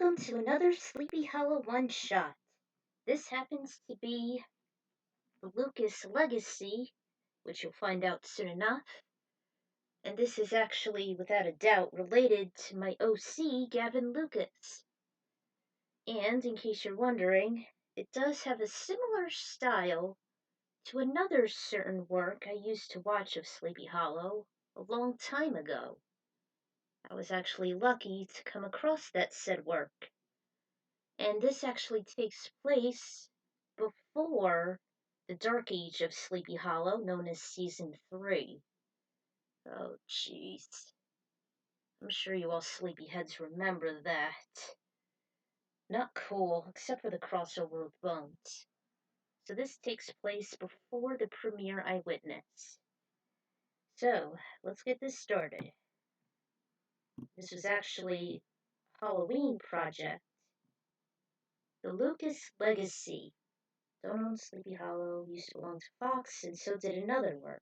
welcome to another Sleepy Hollow one-shot. This happens to be the Lucas Legacy, which you'll find out soon enough. And this is actually, without a doubt, related to my OC, Gavin Lucas. And, in case you're wondering, it does have a similar style to another certain work I used to watch of Sleepy Hollow a long time ago. I was actually lucky to come across that said work. And this actually takes place before the Dark Age of Sleepy Hollow, known as Season 3. Oh, jeez. I'm sure you all sleepyheads remember that. Not cool, except for the crossover with Bones. So this takes place before the premiere Eyewitness. So, let's get this started. This was actually a Halloween project. The Lucas Legacy. Don't own Sleepy Hollow, used to belong to Fox, and so did another work.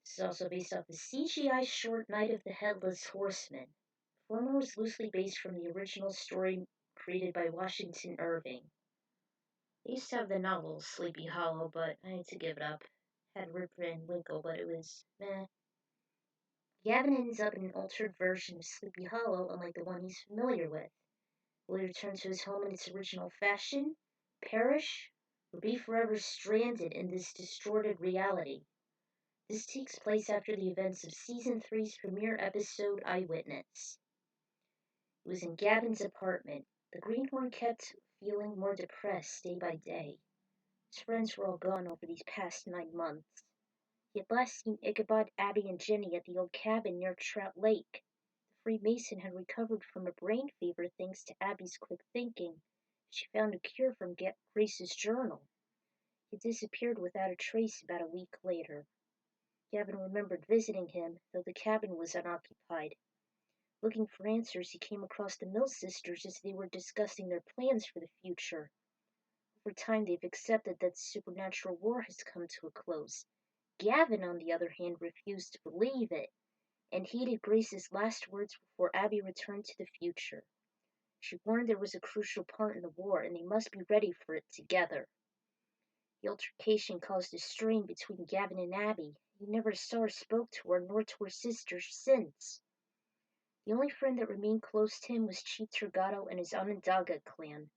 This is also based off the CGI short Night of the Headless Horseman. The former was loosely based from the original story created by Washington Irving. I used to have the novel Sleepy Hollow, but I had to give it up. Had Rip Van Winkle, but it was meh. Gavin ends up in an altered version of Sleepy Hollow, unlike the one he's familiar with. Will he return to his home in its original fashion, perish, or be forever stranded in this distorted reality? This takes place after the events of Season 3's premiere episode, Eyewitness. It was in Gavin's apartment. The greenhorn kept feeling more depressed day by day. His friends were all gone over these past 9 months. He had last seen Ichabod, Abby, and Jenny at the old cabin near Trout Lake. The Freemason had recovered from a brain fever thanks to Abby's quick thinking. She found a cure from Grace's journal. He disappeared without a trace about a week later. Gavin remembered visiting him, though the cabin was unoccupied. Looking for answers, he came across the Mill sisters as they were discussing their plans for the future. Over time, they've accepted that the supernatural war has come to a close. Gavin, on the other hand, refused to believe it, and heeded Grace's last words before Abby returned to the future. She warned there was a crucial part in the war, and they must be ready for it together. The altercation caused a strain between Gavin and Abby. He never saw or spoke to her, nor to her sister since. The only friend that remained close to him was Chief Turgato and his Onondaga clan.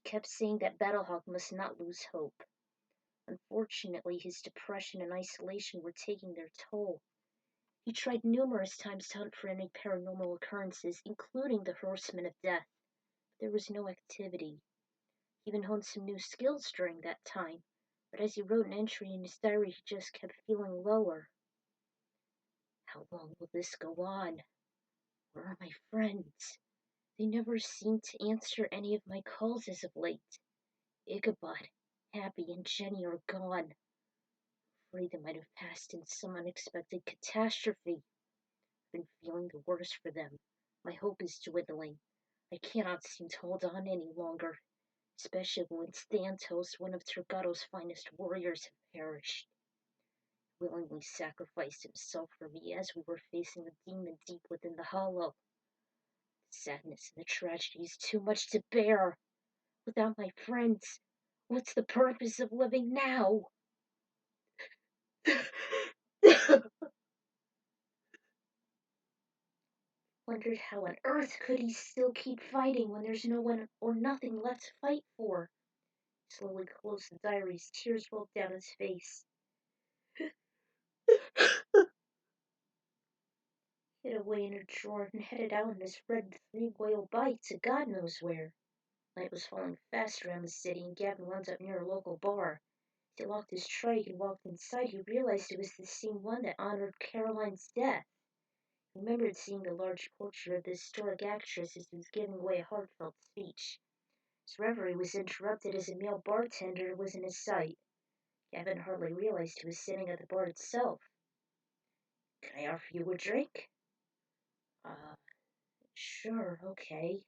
He kept saying that Battlehawk must not lose hope. Unfortunately, his depression and isolation were taking their toll. He tried numerous times to hunt for any paranormal occurrences, including the Horseman of Death, but there was no activity. He even honed some new skills during that time, but as he wrote an entry in his diary, he just kept feeling lower. How long will this go on? Where are my friends? They never seem to answer any of my calls as of late. Ichabod, Abby, and Jenny are gone. I'm afraid they might have passed in some unexpected catastrophe. I've been feeling the worst for them. My hope is dwindling. I cannot seem to hold on any longer, especially when Stantos, one of Turgato's finest warriors, have perished. He willingly sacrificed himself for me as we were facing the demon deep within the hollow. The sadness and the tragedy is too much to bear. Without my friends, what's the purpose of living now? Wondered how on earth could he still keep fighting when there's no one or nothing left to fight for. He slowly closed the diaries, tears rolled down his face. Hid away in a drawer and headed out on his red three-wheel bike to God knows where. Night was falling fast around the city, and Gavin wound up near a local bar. As he locked his trike and walked inside, he realized it was the same one that honored Caroline's death. He remembered seeing the large portrait of the historic actress as he was giving away a heartfelt speech. His reverie was interrupted as a male bartender was in his sight. Gavin hardly realized he was sitting at the bar itself. "Can I offer you a drink?" Sure, okay.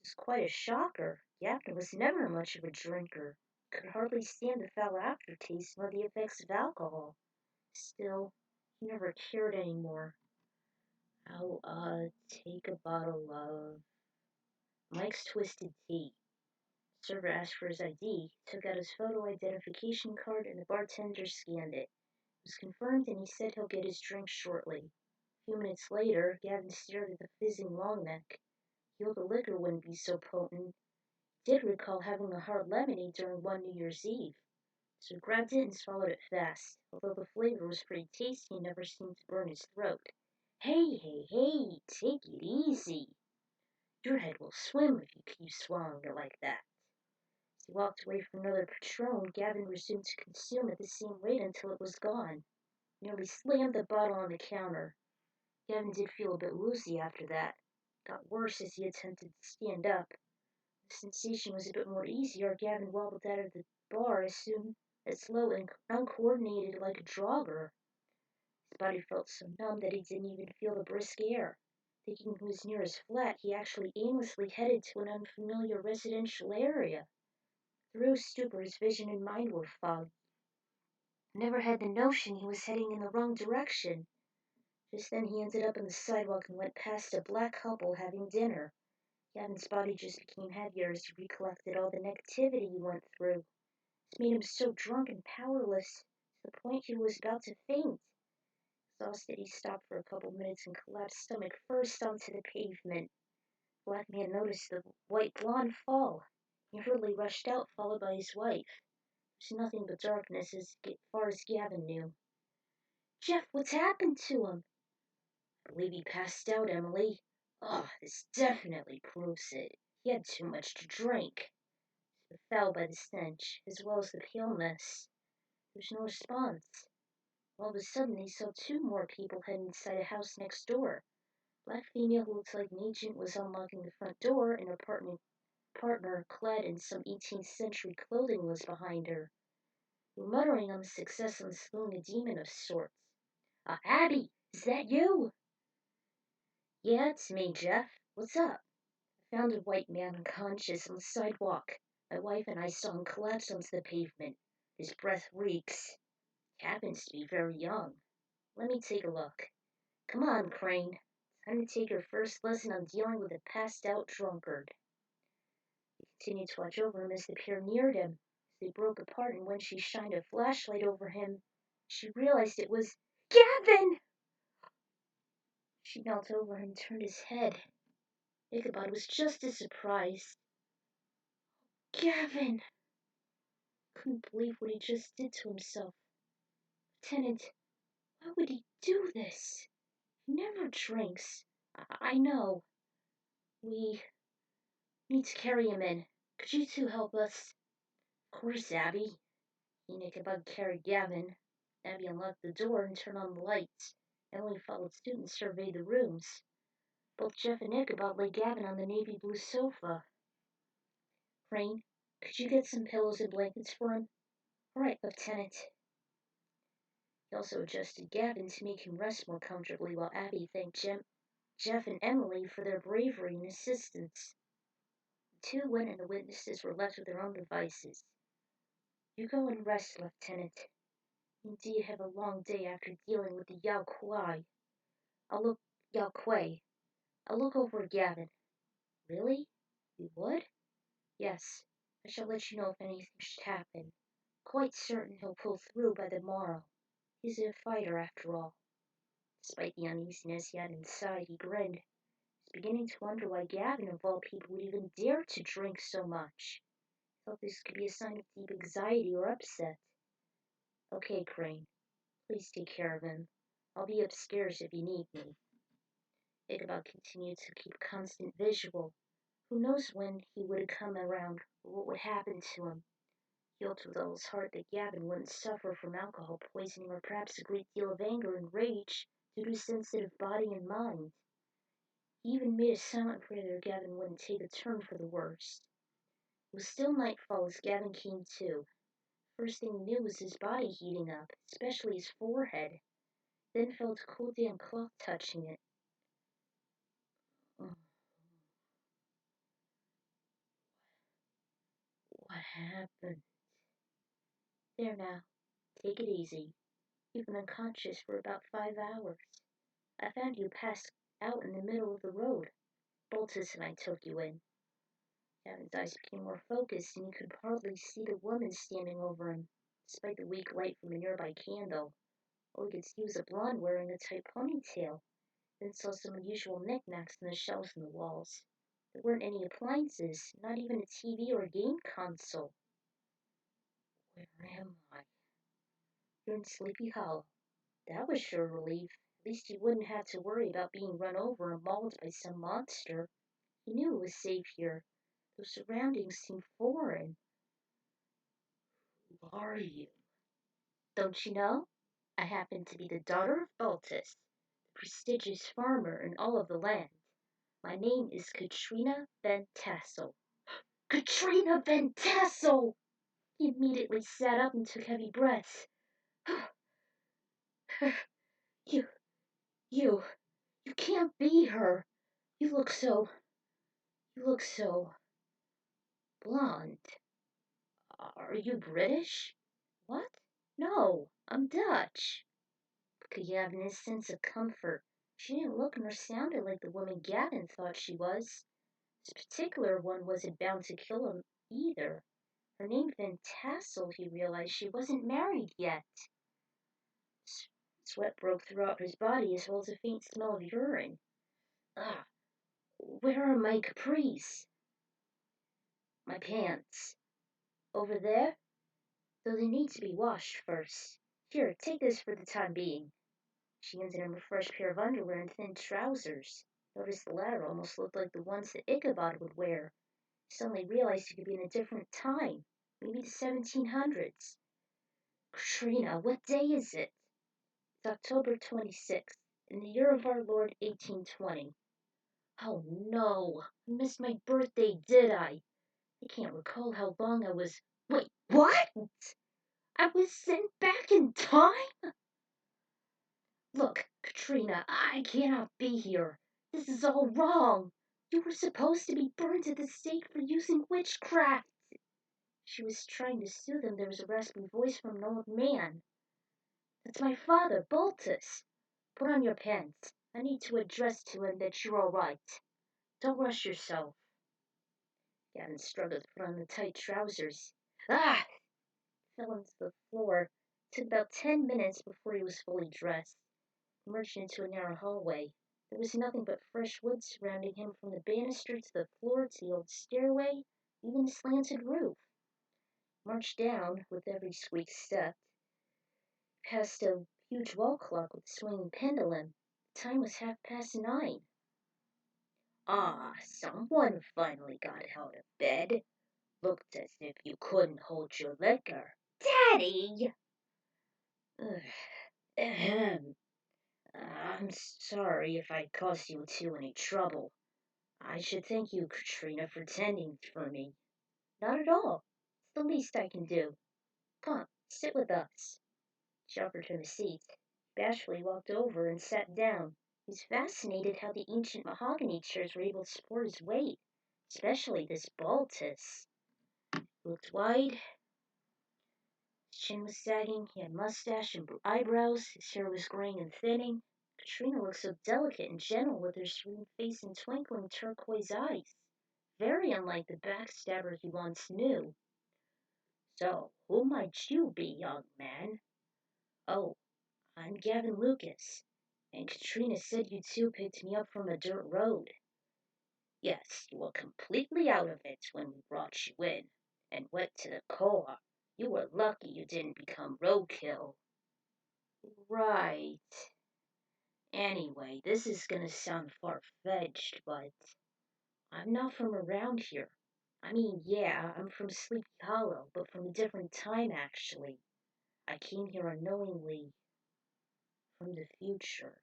This is quite a shocker. Gavin was never much of a drinker. Could hardly stand the foul aftertaste nor the effects of alcohol. Still, he never cared anymore. I'll, take a bottle of... Mike's twisted tea. Server asked for his ID, took out his photo identification card, and the bartender scanned it. It was confirmed, and he said he'll get his drink shortly. A few minutes later, Gavin stared at the fizzing long neck. He hoped the liquor wouldn't be so potent. He did recall having a hard lemonade during one New Year's Eve, so he grabbed it and swallowed it fast. Although the flavor was pretty tasty, it never seemed to burn his throat. Hey, hey, hey, take it easy. Your head will swim if you keep swallowing it like that. As he walked away from another Patron, Gavin resumed to consume at the same rate until it was gone. He nearly slammed the bottle on the counter. Gavin did feel a bit woozy after that. It got worse as he attempted to stand up. The sensation was a bit more easier. Gavin wobbled out of the bar as slow and uncoordinated like a jogger. His body felt so numb that he didn't even feel the brisk air. Thinking he was near his flat, he actually aimlessly headed to an unfamiliar residential area. Through his stupor, his vision and mind were fogged. He never had the notion he was heading in the wrong direction. Just then he ended up on the sidewalk and went past a black couple having dinner. Gavin's body just became heavier as he recollected all the negativity he went through. It made him so drunk and powerless, to the point he was about to faint. Exhausted, he stopped for a couple minutes and collapsed stomach first onto the pavement. The black man noticed the white blonde fall. He hurriedly rushed out, followed by his wife. There was nothing but darkness as far as Gavin knew. Jeff, what's happened to him? I believe he passed out, Emily. Oh, this definitely proves it. He had too much to drink. He fell by the stench, as well as the paleness. There was no response. All of a sudden, they saw two more people head inside a house next door. A black female who looked like an agent was unlocking the front door, and her partner, clad in some 18th century clothing, was behind her. They were muttering on the success of unscrewing a demon of sorts. Abby, is that you? Yeah, it's me, Jeff. What's up? I found a white man unconscious on the sidewalk. My wife and I saw him collapse onto the pavement. His breath reeks. He happens to be very young. Let me take a look. Come on, Crane. Time to take your first lesson on dealing with a passed-out drunkard. He continued to watch over him as the pair neared him. As they broke apart and when she shined a flashlight over him, she realized it was Gavin! She knelt over him and turned his head. Ichabod was just as surprised. Gavin! Couldn't believe what he just did to himself. Lieutenant, why would he do this? He never drinks. I know. We need to carry him in. Could you two help us? Of course, Abby. He and Ichabod carried Gavin. Abby unlocked the door and turned on the lights. Emily followed suit and surveyed the rooms. Both Jeff and Ichabod laid Gavin on the navy blue sofa. Crane, could you get some pillows and blankets for him? All right, Lieutenant. He also adjusted Gavin to make him rest more comfortably while Abby thanked Jeff and Emily for their bravery and assistance. The two went and the witnesses were left with their own devices. You go and rest, Lieutenant. Indeed, have a long day after dealing with the Yao Kuei. Yao Kuei. I'll look over Gavin. Really? You would? Yes. I shall let you know if anything should happen. Quite certain he'll pull through by the morrow. He's a fighter, after all. Despite the uneasiness he had inside, he grinned. He was beginning to wonder why Gavin, of all people, would even dare to drink so much. He thought this could be a sign of deep anxiety or upset. Okay, Crane. Please take care of him. I'll be upstairs if you need me. Ichabod continued to keep constant visual. Who knows when he would come around, or what would happen to him. He hoped with all his heart that Gavin wouldn't suffer from alcohol poisoning or perhaps a great deal of anger and rage due to his sensitive body and mind. He even made a silent prayer that Gavin wouldn't take a turn for the worst. It was still nightfall as Gavin came to. First thing he knew was his body heating up, especially his forehead. Then felt a cool damp cloth touching it. Oh, what happened? There now. Take it easy. You've been unconscious for about 5 hours. I found you passed out in the middle of the road. Boltus and I took you in. Gavin's eyes became more focused, and he could hardly see the woman standing over him, despite the weak light from a nearby candle. All he could see was a blonde wearing a tight ponytail, then saw some unusual knickknacks on the shelves in the walls. There weren't any appliances, not even a TV or a game console. Where am I? You're in Sleepy Hollow. That was sure a relief. At least he wouldn't have to worry about being run over and mauled by some monster. He knew it was safe here. Those surroundings seemed foreign. Who are you? Don't you know? I happen to be the daughter of Baltus, the prestigious farmer in all of the land. My name is Katrina Van Tassel. Katrina Van Tassel! He immediately sat up and took heavy breaths. you, you, you can't be her. You look so blonde. Are you British? What? No, I'm Dutch. Gavin's sense of comfort. She didn't look nor sounded like the woman Gavin thought she was. This particular one wasn't bound to kill him either. Her name Van Tassel, he realized she wasn't married yet. Sweat broke throughout his body as well as a faint smell of urine. Ah, where are my capris? My pants. Over there? Though they need to be washed first. Here, take this for the time being. She handed him a fresh pair of underwear and thin trousers. Noticed the latter almost looked like the ones that Ichabod would wear. He suddenly realized he could be in a different time, maybe the 1700s. Katrina, what day is it? It's October 26th, in the year of our Lord 1820. Oh no, I missed my birthday, did I? I can't recall how long I was. Wait, what? I was sent back in time? Look, Katrina, I cannot be here. This is all wrong. You were supposed to be burned at the stake for using witchcraft. She was trying to soothe him. There was a raspy voice from an old man. That's my father, Baltus. Put on your pants. I need to address to him that you're all right. Don't rush yourself. Gavin struggled to put on the tight trousers. Ah! Fell onto the floor. It took about 10 minutes before he was fully dressed. He emerged into a narrow hallway. There was nothing but fresh wood surrounding him from the banister to the floor to the old stairway, even the slanted roof. He marched down with every squeak step, past a huge wall clock with a swinging pendulum. The time was 9:30. Ah, someone finally got out of bed. Looked as if you couldn't hold your liquor. Daddy! Ahem. I'm sorry if I caused you any trouble. I should thank you, Katrina, for tending for me. Not at all. It's the least I can do. Come, sit with us. She offered him a seat. He bashfully walked over and sat down. He was fascinated how the ancient mahogany chairs were able to support his weight, especially this Baltus. He looked wide. His chin was sagging. He had mustache and eyebrows. His hair was graying and thinning. Katrina looked so delicate and gentle with her serene face and twinkling turquoise eyes. Very unlike the backstabber he once knew. So, who might you be, young man? Oh, I'm Gavin Lucas, and Katrina said you two picked me up from a dirt road. Yes, you were completely out of it when we brought you in, and wet to the core. You were lucky you didn't become roadkill. Right. Anyway, this is gonna sound far-fetched, but I'm not from around here. I mean, yeah, I'm from Sleepy Hollow, but from a different time, actually. I came here unknowingly from the future.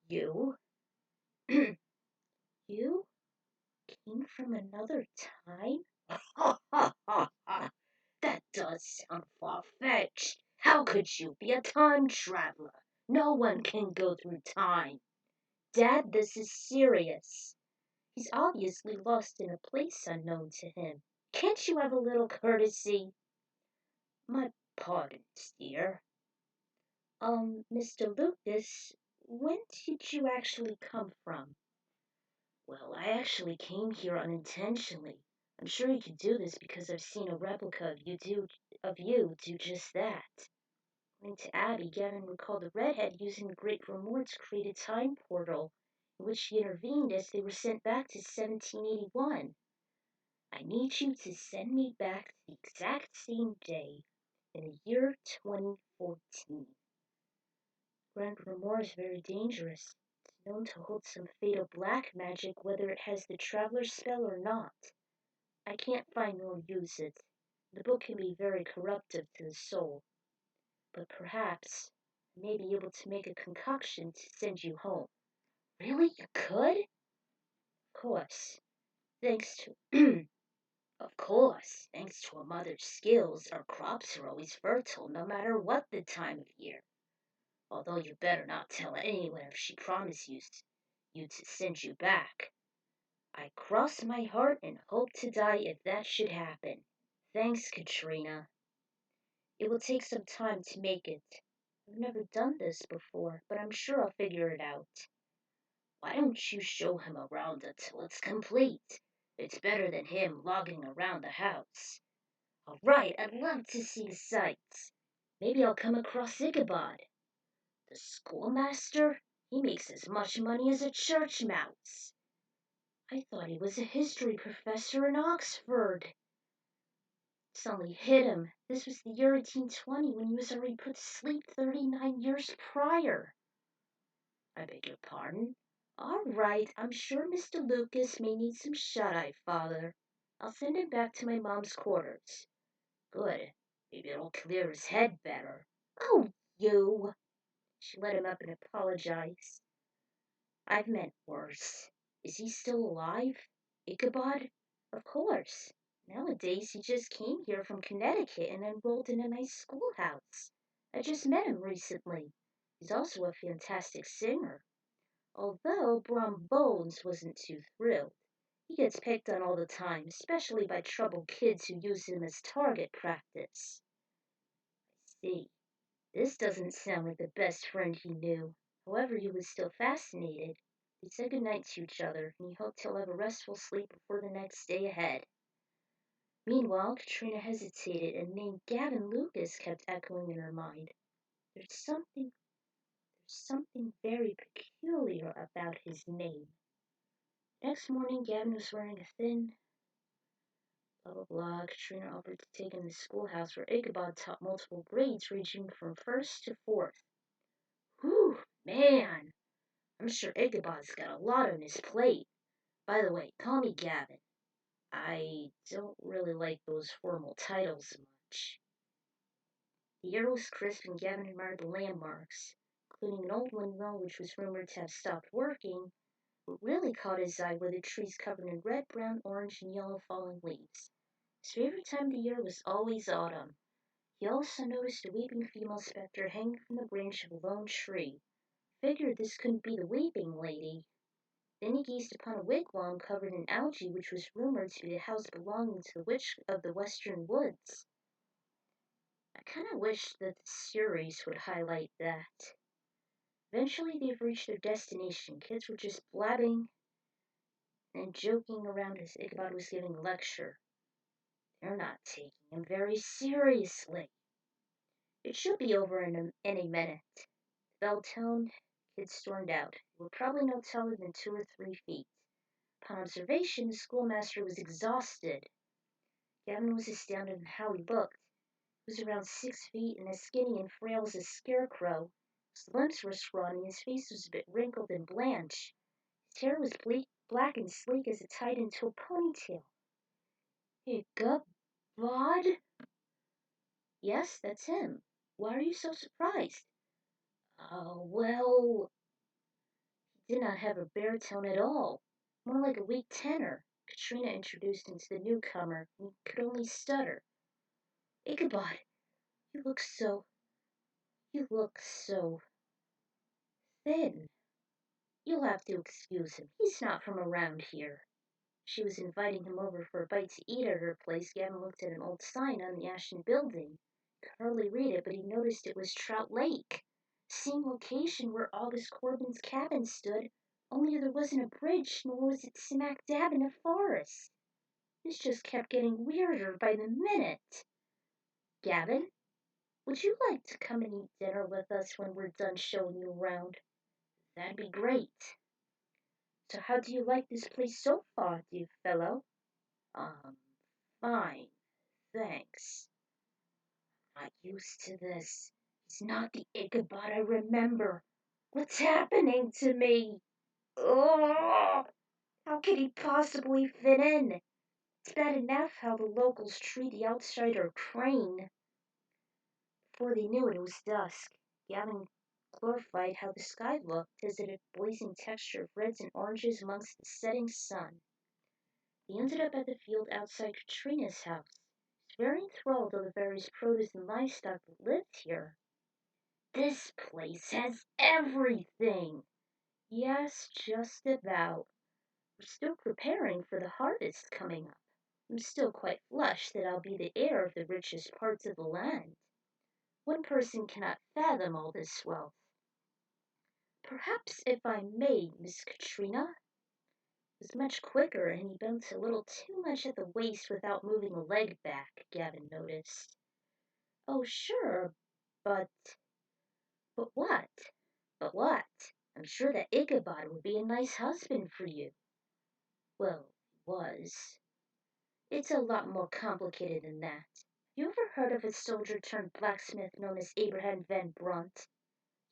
You? You came from another time? Ha ha ha ha! That does sound far-fetched. How could you be a time traveler? No one can go through time. Dad, this is serious. He's obviously lost in a place unknown to him. Can't you have a little courtesy? My pardons, dear. Mr. Lucas, when did you actually come from? Well, I actually came here unintentionally. I'm sure you could do this because I've seen a replica of you do just that. According to Abby, Gavin recalled the redhead using the Great Remorse to create a time portal in which she intervened as they were sent back to 1781. I need you to send me back to the exact same day in the year 2014. Grand Remor is very dangerous. It's known to hold some fatal black magic whether it has the Traveler's spell or not. I can't find nor use it. The book can be very corruptive to the soul. But perhaps I may be able to make a concoction to send you home. Really? You could? Of course. Thanks to Of course, thanks to a mother's skills, our crops are always fertile no matter what the time of year. Although you better not tell anyone if she promises you to send you back. I cross my heart and hope to die if that should happen. Thanks, Katrina. It will take some time to make it. I've never done this before, but I'm sure I'll figure it out. Why don't you show him around until it's complete? It's better than him logging around the house. All right, I'd love to see the sights. Maybe I'll come across Ichabod. The schoolmaster? He makes as much money as a church mouse. I thought he was a history professor in Oxford. Suddenly hit him. This was the year 1820 when he was already put to sleep 39 years prior. I beg your pardon? All right, I'm sure Mr. Lucas may need some shut-eye, Father. I'll send him back to my mom's quarters. Good. Maybe it'll clear his head better. Oh, you! She let him up and apologized. I've meant worse. Is he still alive? Ichabod? Of course. Nowadays he just came here from Connecticut and enrolled in a nice schoolhouse. I just met him recently. He's also a fantastic singer. Although Brom Bones wasn't too thrilled. He gets picked on all the time, especially by troubled kids who use him as target practice. I see. This doesn't sound like the best friend he knew. However, he was still fascinated. They said goodnight to each other, and he hoped he'll have a restful sleep before the next day ahead. Meanwhile, Katrina hesitated, and the name Gavin Lucas kept echoing in her mind. There's something very peculiar about his name. Next morning, Gavin was wearing a thin, blah blah blah. Katrina offered to take him to the schoolhouse where Ichabod taught multiple grades ranging from first to fourth. Whew, man! I'm sure Ichabod's got a lot on his plate. By the way, call me Gavin. I don't really like those formal titles much. The air was crisp and Gavin admired the landmarks, including an old windmill which was rumored to have stopped working. What really caught his eye were the trees covered in red, brown, orange, and yellow falling leaves. His favorite time of the year was always autumn. He also noticed a weeping female specter hanging from the branch of a lone tree. Figured this couldn't be the weeping lady. Then he gazed upon a wigwam covered in algae which was rumored to be the house belonging to the witch of the western woods. I kind of wish that the series would highlight that. Eventually they've reached their destination. Kids were just blabbing and joking around as Ichabod was giving a lecture. They're not taking him very seriously. It should be over in any minute. The bell toned, kids stormed out. They were probably no taller than 2 or 3 feet. Upon observation, the schoolmaster was exhausted. Gavin was astounded at how he looked. He was around 6 feet and as skinny and frail as a scarecrow. His limbs were scrawny and his face was a bit wrinkled and blanched. His hair was black and sleek as it tied into a ponytail. Ichabod? Yes, that's him. Why are you so surprised? Oh, well, he did not have a baritone at all. More like a weak tenor. Katrina introduced him to the newcomer, and he could only stutter. Ichabod, you look so thin. You'll have to excuse him. He's not from around here. She was inviting him over for a bite to eat at her place. Gavin looked at an old sign on the Ashton building. He could hardly read it, but he noticed it was Trout Lake, same location where August Corbin's cabin stood Only there wasn't a bridge, nor was it smack dab in a forest. This just kept getting weirder by the minute. Gavin, would you like to come and eat dinner with us when we're done showing you around? That'd be great. So how do you like this place so far, dear fellow? Um, fine, thanks. Not used to this. He's not the Ichabod I remember. What's happening to me? Oh, how could he possibly fit in? It's bad enough how the locals treat the outsider crane. Before they knew it was dusk. Gavin glorified how the sky looked as it had a blazing texture of reds and oranges amongst the setting sun. He ended up at the field outside Katrina's house. He was very enthralled with the various produce and livestock that lived here. This place has everything. Yes, just about. We're still preparing for the harvest coming up. I'm still quite flushed that I'll be the heir of the richest parts of the land. One person cannot fathom all this wealth. Perhaps if I may, Miss Katrina, was much quicker, and he bent a little too much at the waist without moving a leg back, Gavin noticed. Oh, sure, but... But what? But what? I'm sure that Ichabod would be a nice husband for you. Well, he was. It's a lot more complicated than that. You ever heard of a soldier turned blacksmith known as Abraham Van Brunt?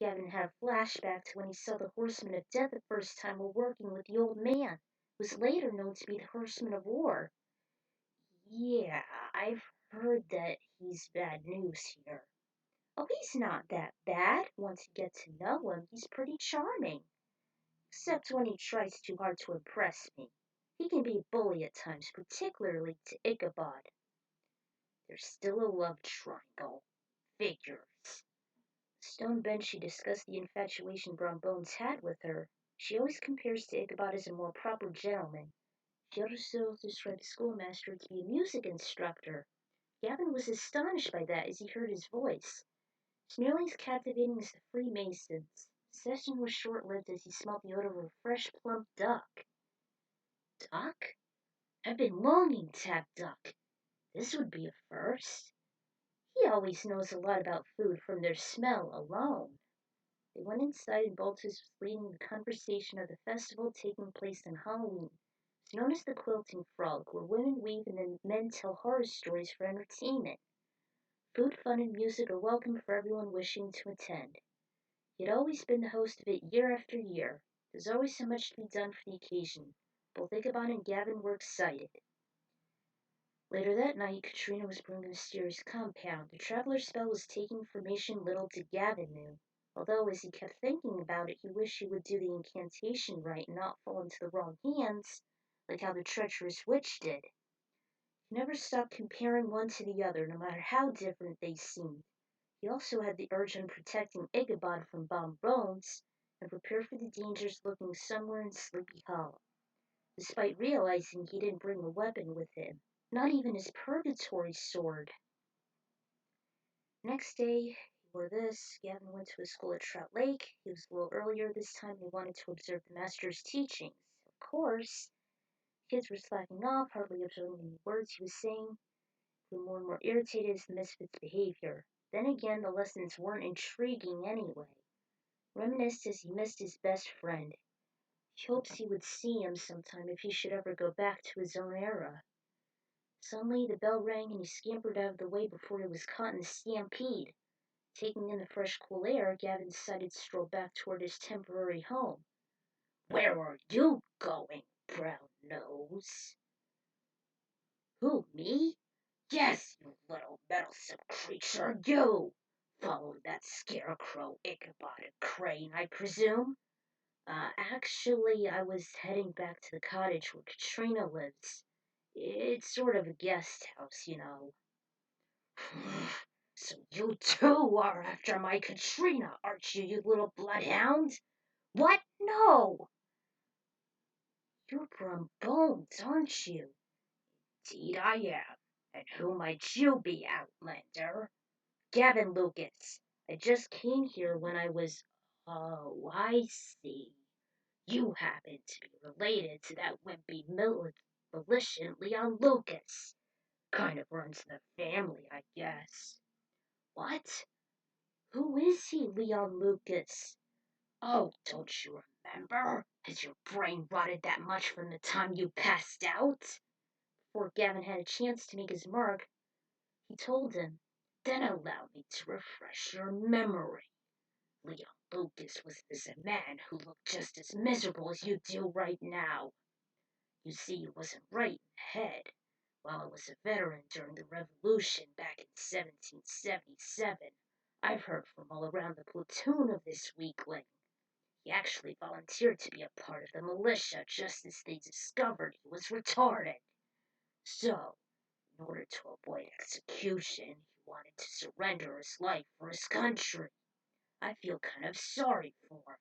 Gavin had a flashback to when he saw the Horseman of Death the first time while working with the old man, who was later known to be the Horseman of War. Yeah, I've heard that he's bad news here. Oh, he's not that bad. Once you get to know him, he's pretty charming. Except when he tries too hard to impress me. He can be a bully at times, particularly to Ichabod. There's still a love triangle. Figures. Stone bench she discussed the infatuation Brom Bones had with her. She always compares to Ichabod as a more proper gentleman. She also described the schoolmaster to be a music instructor. Gavin was astonished by that as he heard his voice. It's nearly as captivating as the Freemasons. The session was short-lived as he smelled the odor of a fresh, plump duck. Duck? I've been longing to have duck. This would be a first. He always knows a lot about food from their smell alone. They went inside and Boltus was leading the conversation of the festival taking place on Halloween. It's known as the Quilting Frolic, where women weave and the men tell horror stories for entertainment. Food, fun, and music are welcome for everyone wishing to attend. He had always been the host of it year after year. There's always so much to be done for the occasion. Both Ichabod and Gavin were excited. Later that night, Katrina was brought to the mysterious compound. The traveler's spell was taking information little did Gavin knew. Although, as he kept thinking about it, he wished he would do the incantation right and not fall into the wrong hands, like how the treacherous witch did. He never stopped comparing one to the other, no matter how different they seemed. He also had the urge on protecting Ichabod from bomb bones, and prepared for the dangers lurking somewhere in Sleepy Hollow, despite realizing he didn't bring a weapon with him, not even his purgatory sword. Next day, he wore this. Gavin went to his school at Trout Lake. He was a little earlier this time. He wanted to observe the master's teachings. Of course, kids were slacking off, hardly observing any words he was saying. He grew more and more irritated at the misfit's behavior. Then again, the lessons weren't intriguing anyway. Reminisced as he missed his best friend. He hopes he would see him sometime if he should ever go back to his own era. Suddenly, the bell rang and he scampered out of the way before he was caught in the stampede. Taking in the fresh, cool air, Gavin decided to stroll back toward his temporary home. Where are you going, brown nose? Who, me? Yes, you little meddlesome creature, you! Following that scarecrow Ichabod and Crane, I presume? Actually, I was heading back to the cottage where Katrina lives. It's sort of a guest house, you know. So you too are after my Katrina, aren't you, you little bloodhound? What? No! You're Brum Bones, aren't you? Indeed I am. And who might you be, Outlander? Gavin Lucas. I just came here when I was... Oh, I see. You happen to be related to that wimpy militant Leon Lucas. Kind of runs in the family, I guess. What? Who is he, Leon Lucas? Oh, don't you remember? Has your brain rotted that much from the time you passed out? Before Gavin had a chance to make his mark, he told him. Then allow me to refresh your memory. Leon Lucas was this man who looked just as miserable as you do right now. You see, he wasn't right in the head. While I was a veteran during the Revolution back in 1777, I've heard from all around the platoon of this weakling. He actually volunteered to be a part of the militia just as they discovered he was retarded. So, in order to avoid execution, he wanted to surrender his life for his country. I feel kind of sorry for him.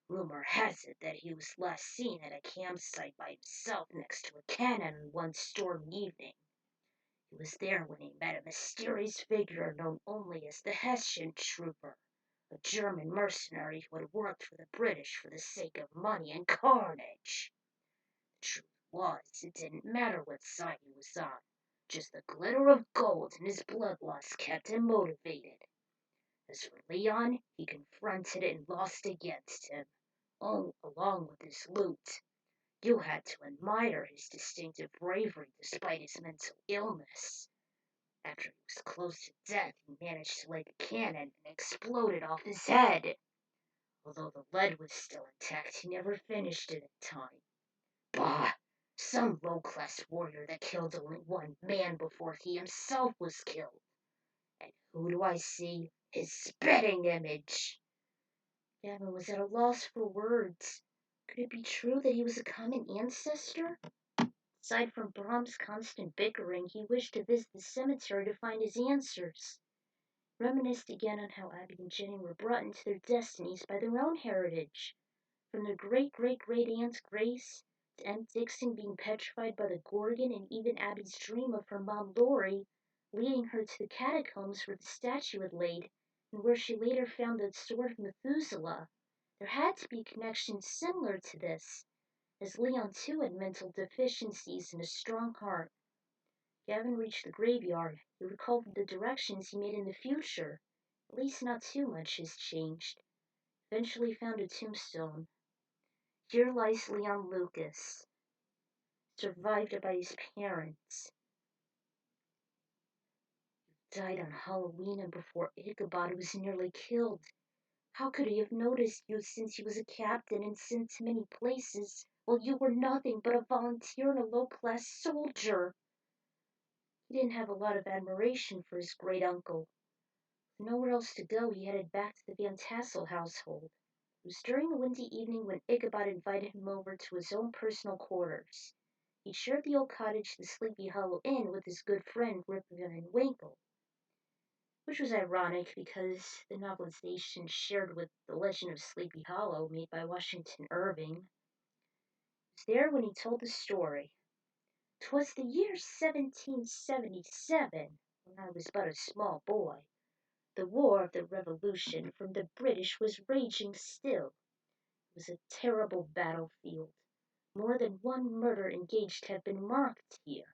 Rumor has it that he was last seen at a campsite by himself next to a cannon one stormy evening. He was there when he met a mysterious figure known only as the Hessian Trooper, a German mercenary who had worked for the British for the sake of money and carnage. The truth was, it didn't matter what side he was on. Just the glitter of gold in his bloodlust kept him motivated. As for Leon, he confronted and lost against him, along with his loot. You had to admire his distinctive bravery despite his mental illness. After he was close to death, he managed to light the cannon and exploded off his head. Although the lead was still intact, he never finished it in time. Bah! Some low-class warrior that killed only one man before he himself was killed. And who do I see? His spitting image! Gavin was at a loss for words. Could it be true that he was a common ancestor? Aside from Brahm's constant bickering, he wished to visit the cemetery to find his answers. Reminisced again on how Abby and Jenny were brought into their destinies by their own heritage. From their great-great-great-aunt Grace, to Aunt Dixon being petrified by the Gorgon, and even Abby's dream of her mom Lori leading her to the catacombs where the statue had laid, and where she later found the sword of Methuselah. There had to be connections similar to this, as Leon too had mental deficiencies and a strong heart. Gavin reached the graveyard. He recalled the directions he made in the future. At least not too much has changed. Eventually found a tombstone. Here lies Leon Lucas, survived by his parents. He died on Halloween and before Ichabod was nearly killed. How could he have noticed you since he was a captain and sent to many places, while you were nothing but a volunteer and a low-class soldier? He didn't have a lot of admiration for his great-uncle. With nowhere else to go, he headed back to the Van Tassel household. It was during a windy evening when Ichabod invited him over to his own personal quarters. He'd shared the old cottage, the Sleepy Hollow Inn, with his good friend Rip Van Winkle, which was ironic because the novelization shared with The Legend of Sleepy Hollow, made by Washington Irving. He was there when he told the story. 'Twas the year 1777, when I was but a small boy. The War of the Revolution from the British was raging still. It was a terrible battlefield. More than one murder engaged have been marked here.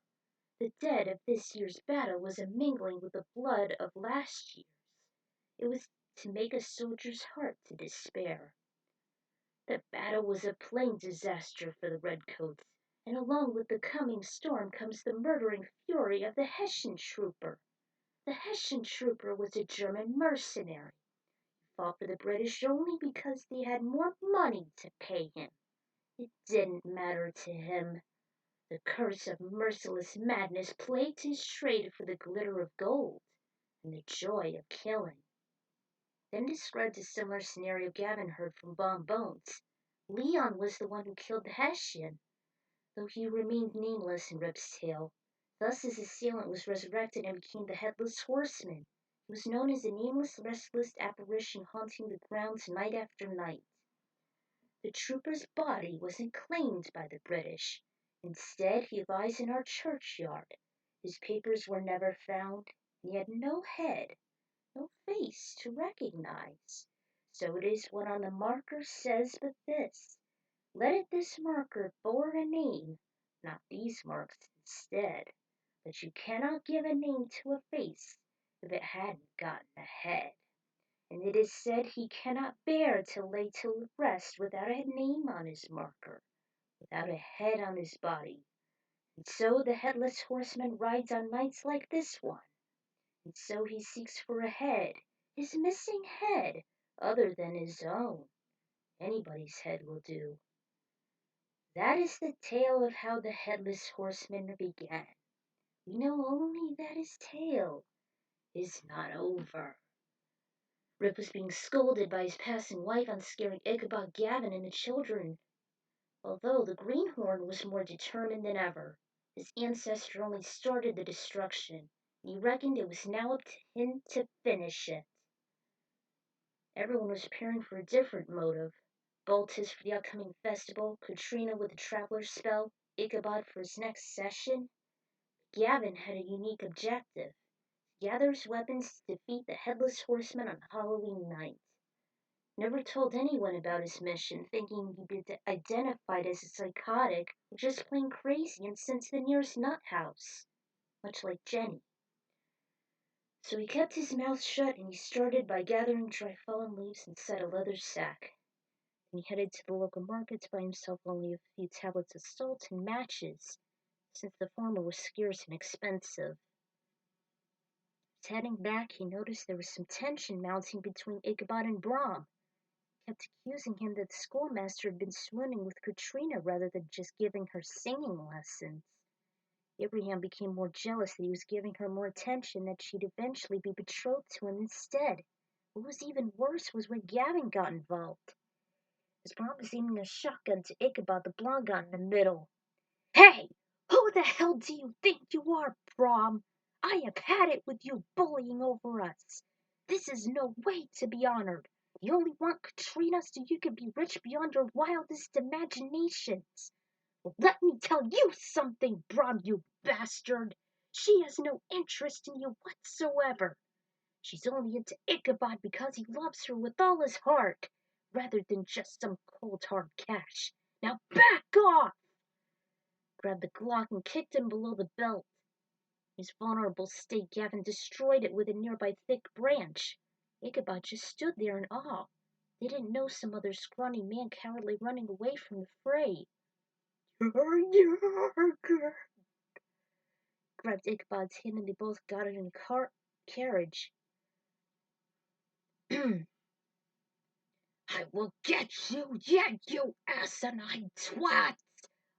The dead of this year's battle was a mingling with the blood of last year's. It was to make a soldier's heart to despair. The battle was a plain disaster for the redcoats, and along with the coming storm comes the murdering fury of the Hessian trooper. The Hessian trooper was a German mercenary. He fought for the British only because they had more money to pay him. It didn't matter to him. The curse of merciless madness plagued his trade for the glitter of gold and the joy of killing. Then described a similar scenario Gavin heard from Bon Bones. Leon was the one who killed the Hessian, though he remained nameless in Rip's tale. Thus his assailant was resurrected and became the Headless Horseman. He was known as a nameless, restless apparition haunting the grounds night after night. The trooper's body wasn't claimed by the British. Instead, he lies in our churchyard. His papers were never found, and he had no head, no face to recognize. So it is what on the marker says but this: Let this marker bore a name, not these marks instead. But you cannot give a name to a face if it hadn't gotten a head. And it is said he cannot bear to lay to rest without a name on his marker, without a head on his body. And so the headless horseman rides on nights like this one. And so he seeks for a head, his missing head, other than his own. Anybody's head will do. That is the tale of how the headless horseman began. We know only that his tale is not over. Rip was being scolded by his passing wife on scaring Ichabod, Gavin, and the children, although the greenhorn was more determined than ever. His ancestor only started the destruction, and he reckoned it was now up to him to finish it. Everyone was preparing for a different motive. Boltus for the upcoming festival, Katrina with the traveler's spell, Ichabod for his next session. Gavin had a unique objective: gather his weapons to defeat the Headless Horseman on Halloween night. Never told anyone about his mission, thinking he'd be identified as a psychotic or just plain crazy and sent to the nearest nut house, much like Jenny. So he kept his mouth shut, and he started by gathering dry fallen leaves inside a leather sack. Then he headed to the local market to buy himself only a few tablets of salt and matches, since the former was scarce and expensive. Heading back, he noticed there was some tension mounting between Ichabod and Brom. He kept accusing him that the schoolmaster had been swooning with Katrina rather than just giving her singing lessons. Abraham became more jealous that he was giving her more attention, that she'd eventually be betrothed to him instead. What was even worse was when Gavin got involved. As Brom was aiming a shotgun to Ichabod, the blonde got in the middle. "Hey! Who the hell do you think you are, Brom? I have had it with you bullying over us. This is no way to be honored. You only want Katrina so you can be rich beyond your wildest imaginations. Well, let me tell you something, Brom, you bastard. She has no interest in you whatsoever. She's only into Ichabod because he loves her with all his heart, rather than just some cold hard cash. Now back off!" Grabbed the Glock and kicked him below the belt. In his vulnerable state, Gavin destroyed it with a nearby thick branch. Ichabod just stood there in awe. They didn't know some other scrawny man cowardly running away from the fray. Grabbed Ichabod's hand and they both got in a carriage. "I will get you yet, you asinine twat!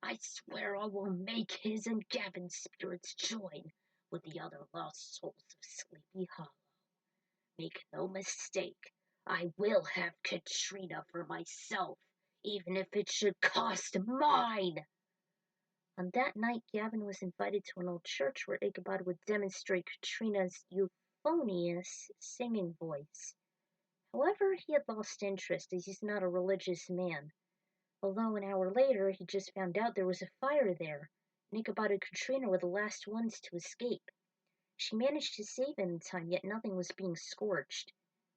I swear I will make his and Gavin's spirits join with the other lost souls of Sleepy Hollow. Make no mistake, I will have Katrina for myself, even if it should cost mine." On that night, Gavin was invited to an old church where Ichabod would demonstrate Katrina's euphonious singing voice. However, he had lost interest as he's not a religious man. Although an hour later, he just found out there was a fire there, and Ichabod and Katrina were the last ones to escape. She managed to save him in time, yet nothing was being scorched.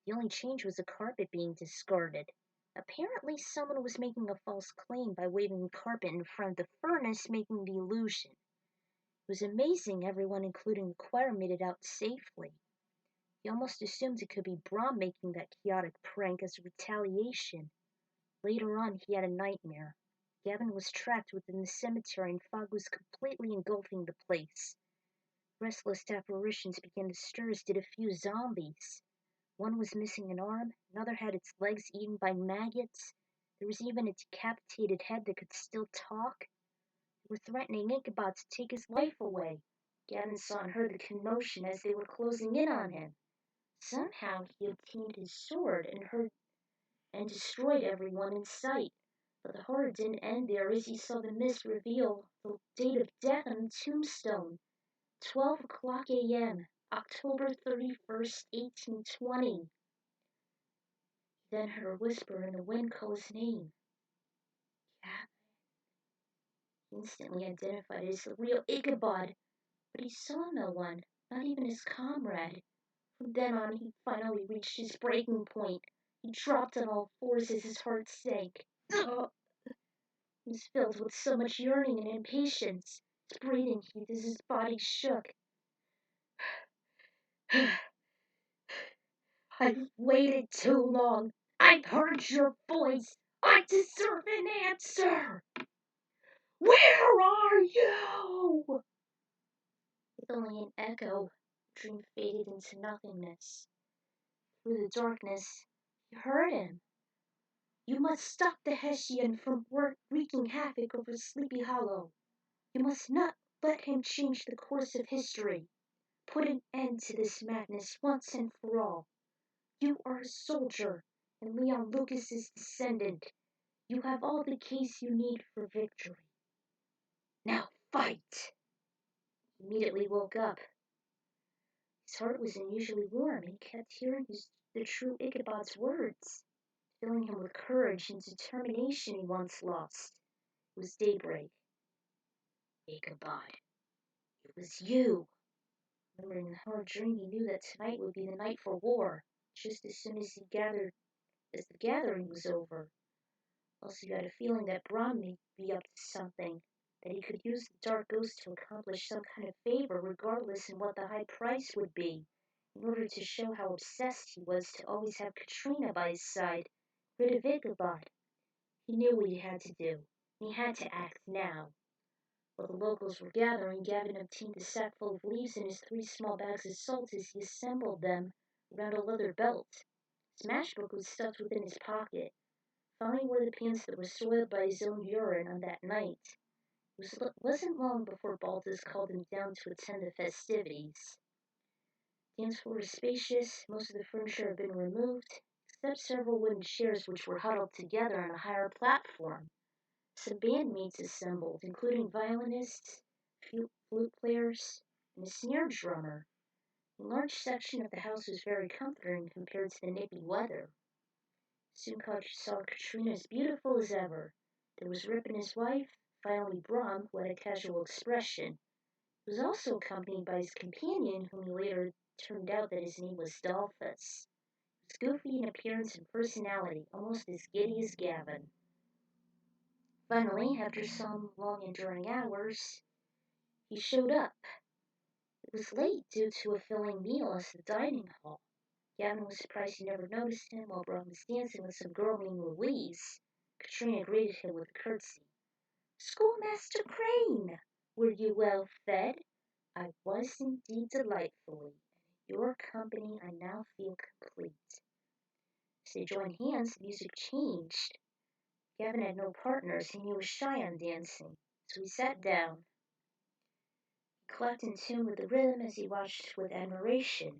The only change was the carpet being discarded. Apparently, someone was making a false claim by waving the carpet in front of the furnace, making the illusion. It was amazing everyone, including the choir, made it out safely. He almost assumed it could be Brom making that chaotic prank as a retaliation. Later on, he had a nightmare. Gavin was trapped within the cemetery and fog was completely engulfing the place. Restless apparitions began to stir, as did a few zombies. One was missing an arm, another had its legs eaten by maggots. There was even a decapitated head that could still talk. They were threatening Ichabod to take his life away. Gavin saw and heard the commotion as they were closing in on him. Somehow he obtained his sword and destroyed everyone in sight. But the horror didn't end there, as he saw the mist reveal the date of death on the tombstone. 12 o'clock a.m., October 31st, 1820. He then heard a whisper in the wind call his name. Gavin. He instantly identified it as the real Ichabod, but he saw no one, not even his comrade. From then on, he finally reached his breaking point. He dropped on all fours as his heart sank. He was filled with so much yearning and impatience. His breathing heat as his body shook. I've waited too long. I've heard your voice. I deserve an answer. Where are you? With only an echo, the dream faded into nothingness. Through the darkness, he heard him. You must stop the Hessian from wreaking havoc over Sleepy Hollow. You must not let him change the course of history. Put an end to this madness once and for all. You are a soldier, and Leon Lucas's descendant. You have all the keys you need for victory. Now fight! He immediately woke up. His heart was unusually warm, and he kept hearing the true Ichabod's words, filling him with courage and determination he once lost. It was daybreak. Ichabod, it was you. Remembering the hard dream, he knew that tonight would be the night for war, just as soon as the gathering was over. Also, he had a feeling that Brahm may be up to something, that he could use the Dark Ghost to accomplish some kind of favor, regardless of what the high price would be, in order to show how obsessed he was to always have Katrina by his side, rid of Ichabod. He knew what he had to do, and he had to act now. While the locals were gathering, Gavin obtained a sack full of leaves and his 3 small bags of salt as he assembled them around a leather belt. His matchbook was stuffed within his pocket. Finally, were the pants that were soiled by his own urine on that night. It wasn't long before Baltus called him down to attend the festivities. The dance floor was spacious, most of the furniture had been removed, except several wooden chairs which were huddled together on a higher platform. Some bandmates assembled, including violinists, flute players, and a snare drummer. A large section of the house was very comforting compared to the nippy weather. Soon saw Katrina as beautiful as ever. There was Rip and his wife, finally Brom, who had a casual expression. He was also accompanied by his companion, whom he later turned out that his name was Dolphus. He was goofy in appearance and personality, almost as giddy as Gavin. Finally, after some long enduring hours, he showed up. It was late due to a filling meal at the dining hall. Gavin was surprised he never noticed him while Brom was dancing with some girl named Louise. Katrina greeted him with a curtsy. Schoolmaster Crane, were you well fed? I was indeed delightfully, and in your company I now feel complete. As they joined hands, the music changed. Gavin had no partners and he was shy on dancing, so he sat down. He clapped in tune with the rhythm as he watched with admiration.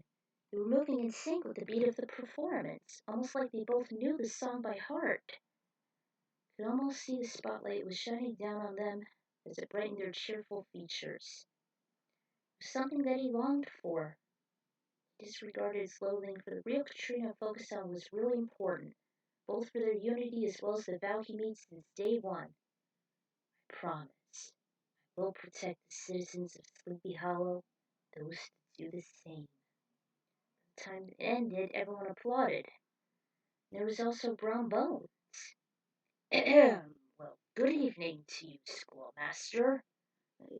They were moving in sync with the beat of the performance, almost like they both knew the song by heart. He could almost see the spotlight was shining down on them as it brightened their cheerful features. It was something that he longed for. He disregarded his loathing, for the real Katrina focused on was really important, both for their unity as well as the vow he made since day one. I promise, I will protect the citizens of Sleepy Hollow, those that do the same. By the time it ended, everyone applauded. There was also Brown Bones. Well, good evening to you, schoolmaster.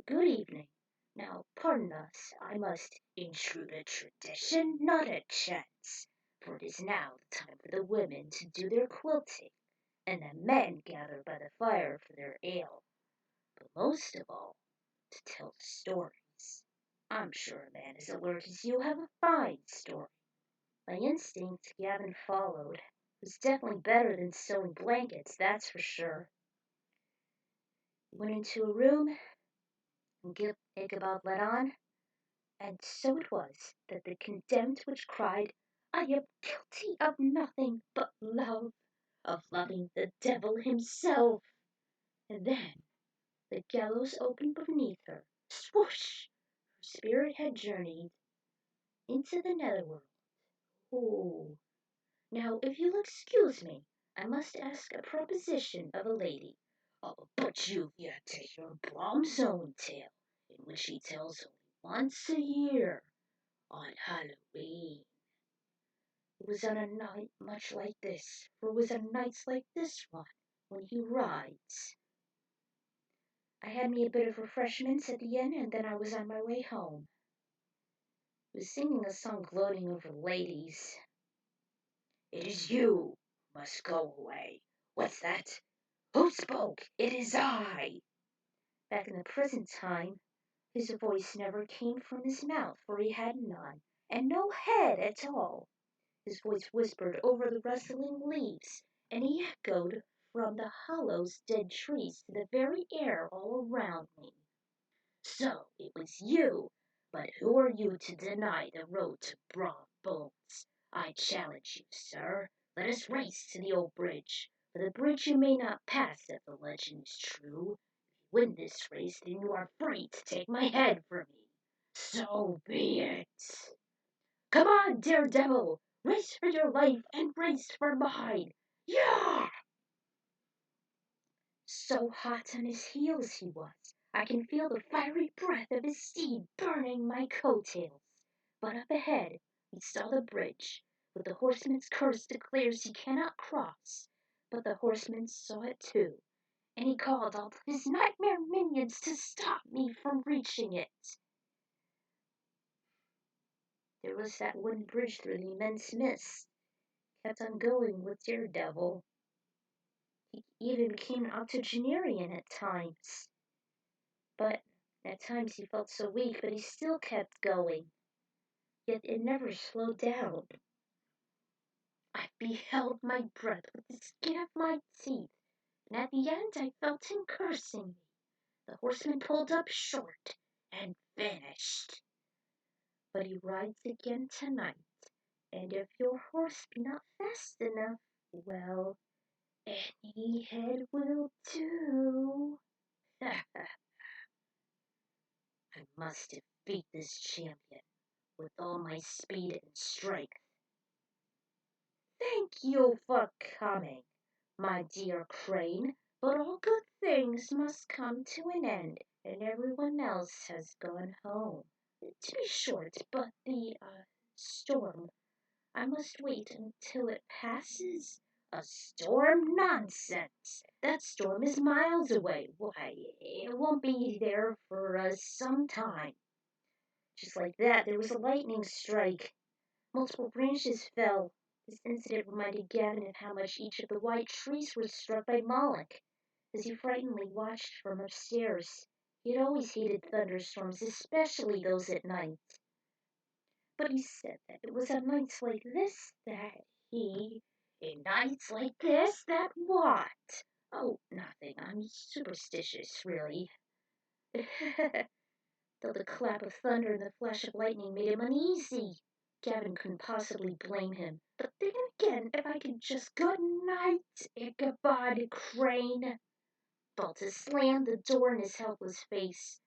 Good evening. Now, pardon us, I must intrude a tradition, not a chance, for it is now the time for the women to do their quilting, and the men gather by the fire for their ale, but most of all, to tell stories. I'm sure a man as alert as you have a fine story. By instinct, Gavin followed. It was definitely better than sewing blankets, that's for sure. He went into a room, and Ichabod led on. And so it was that the condemned which cried, I am guilty of nothing but love, of loving the devil himself. And then the gallows opened beneath her. Swoosh! Her spirit had journeyed into the netherworld. Oh, now if you'll excuse me, I must ask a proposition of a lady. Oh, but you've yet to hear Brom's own tale, in which he tells only once a year, on Halloween. It was on a night much like this, for it was on nights like this one when he rides. I had me a bit of refreshments at the inn, and then I was on my way home. I was singing a song gloating over ladies. It is you who must go away. What's that? Who spoke? It is I. Back in the present time, his voice never came from his mouth, for he had none, and no head at all. His voice whispered over the rustling leaves, and he echoed from the hollows, dead trees, to the very air all around me. So it was you, but who are you to deny the road to broad bones? I challenge you, sir. Let us race to the old bridge. For the bridge you may not pass if the legend is true. If you win this race, then you are free to take my head from me. So be it. Come on, daredevil! Race for your life and race for mine! Yeah! So hot on his heels he was, I can feel the fiery breath of his steed burning my coattails. But up ahead we saw the bridge, which the horseman's curse declares he cannot cross. But the horseman saw it too, and he called all his nightmare minions to stop me from reaching it. There was that one bridge through the immense mist. Kept on going with Daredevil. He even became an octogenarian at times. But at times he felt so weak, but he still kept going. Yet it never slowed down. I beheld my breath with the skin of my teeth, and at the end I felt him cursing me. The horseman pulled up short and vanished. But he rides again tonight, and if your horse be not fast enough, well, any head will do. I must defeat this champion with all my speed and strength. Thank you for coming, my dear Crane, but all good things must come to an end, and everyone else has gone home. To be short, but the storm, I must wait until it passes. A storm? Nonsense! That storm is miles away. Why, it won't be there for some time. Just like that, there was a lightning strike. Multiple branches fell. This incident reminded Gavin of how much each of the white trees was struck by Moloch, as he frightenedly watched from upstairs. He had always hated thunderstorms, especially those at night. But he said that it was on nights like this that he... In nights like this, that what? Oh, nothing. I'm superstitious, really. Though the clap of thunder and the flash of lightning made him uneasy. Gavin couldn't possibly blame him. But then again, if I could just good night, Ichabod Crane. Baltus slammed the door in his helpless face.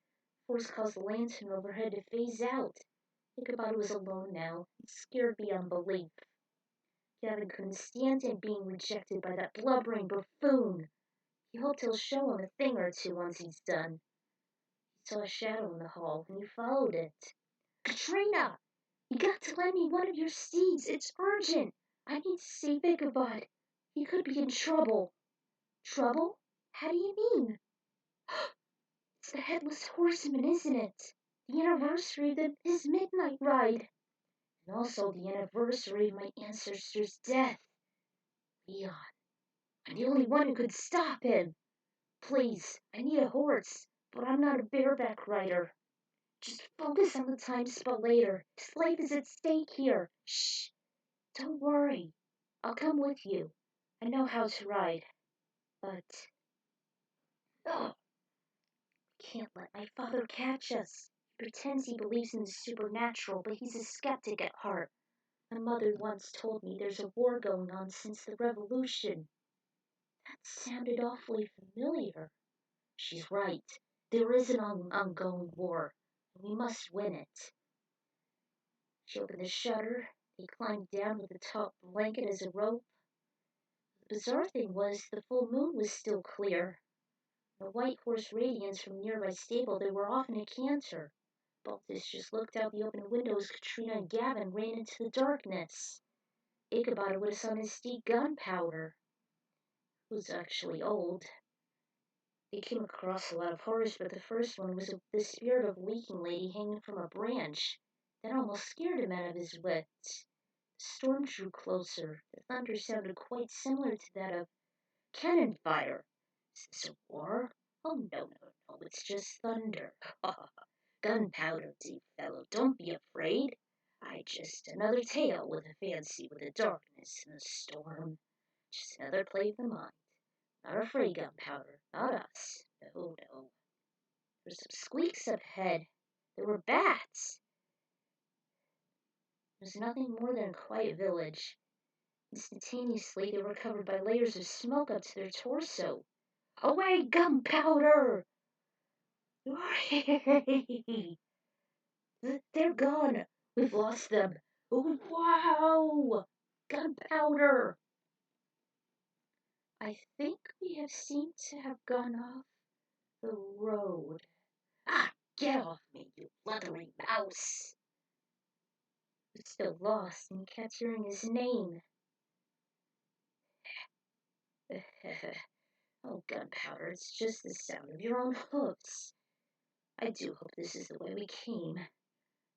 Force caused the lantern overhead to phase out. Ichabod was alone now, scared beyond belief. Gavin couldn't stand him being rejected by that blubbering buffoon. He hoped he'll show him a thing or two once he's done. He saw a shadow in the hall, and he followed it. Katrina! You got to lend me one of your steeds. It's urgent. I need to save Ichabod. He could be in trouble. Trouble? How do you mean? It's the Headless Horseman, isn't it? The anniversary of his midnight ride. And also the anniversary of my ancestor's death. Leon, I'm the only one who could stop him. Please, I need a horse, but I'm not a bareback rider. Just focus on the time spell later. His life is at stake here. Shh. Don't worry. I'll come with you. I know how to ride. But... Oh, can't let my father catch us. He pretends he believes in the supernatural, but he's a skeptic at heart. My mother once told me there's a war going on since the revolution. That sounded awfully familiar. She's right. There is an ongoing war, and we must win it. She opened the shutter. He climbed down with a taut blanket as a rope. The bizarre thing was the full moon was still clear. The white horse radiance from a nearby stable, they were off in a canter. Baltus just looked out the open window as Katrina and Gavin ran into the darkness. Ichabod was on his steed Gunpowder, who's actually old. He came across a lot of horrors, but the first one was the spirit of a weeping lady hanging from a branch. That almost scared him out of his wits. The storm drew closer. The thunder sounded quite similar to that of cannon fire. Is this a war? Oh, no, it's just thunder. Gunpowder, dear fellow, don't be afraid. Just another tale with a fancy with the darkness and the storm. Just another play of the mind. Not afraid, Gunpowder, not us. No. There were some squeaks up ahead. There were bats. It was nothing more than a quiet village. Instantaneously, they were covered by layers of smoke up to their torso. Away, Gunpowder! They're gone. We've lost them. Oh, wow! Gunpowder! I think we have seemed to have gone off the road. Get off me, you blithering mouse! He was still lost and kept hearing his name. Oh, Gunpowder, it's just the sound of your own hoofs. I do hope this is the way we came.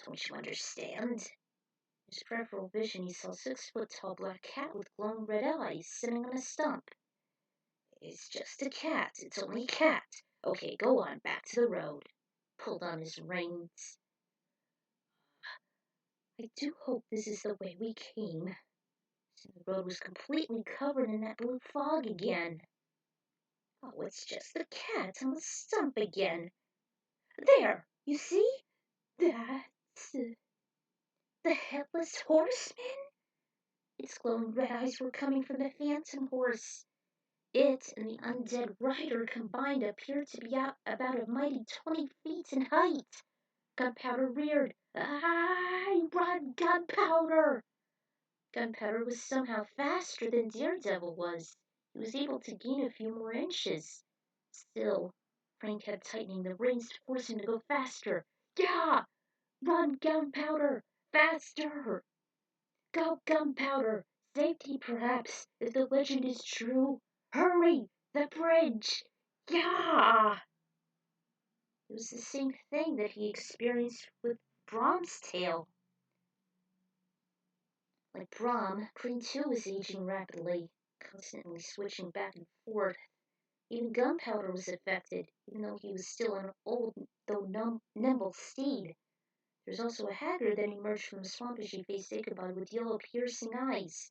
Don't you understand? In his peripheral vision, he saw a 6-foot-tall black cat with glowing red eyes sitting on a stump. It's just a cat. It's only a cat. Okay, go on, back to the road. Pulled on his reins. I do hope this is the way we came. The road was completely covered in that blue fog again. Oh, it's just the cat on the stump again. There, you see? That's the Headless Horseman? Its glowing red eyes were coming from the phantom horse. It and the undead rider combined appeared to be about a mighty 20 feet in height. Gunpowder reared. Run, Gunpowder! Gunpowder was somehow faster than Daredevil was. He was able to gain a few more inches. Still, Frank kept tightening the reins to force him to go faster. Yeah! Run, Gunpowder! Faster! Go, Gunpowder! Safety, perhaps, if the legend is true. Hurry! The bridge! Yeah! It was the same thing that he experienced with Brahm's tale. Like Brahm, Green too was aging rapidly, constantly switching back and forth. Even Gunpowder was affected, even though he was still an old, though nimble steed. There's also a haggard that emerged from the swamp as she faced Ichabod with yellow piercing eyes.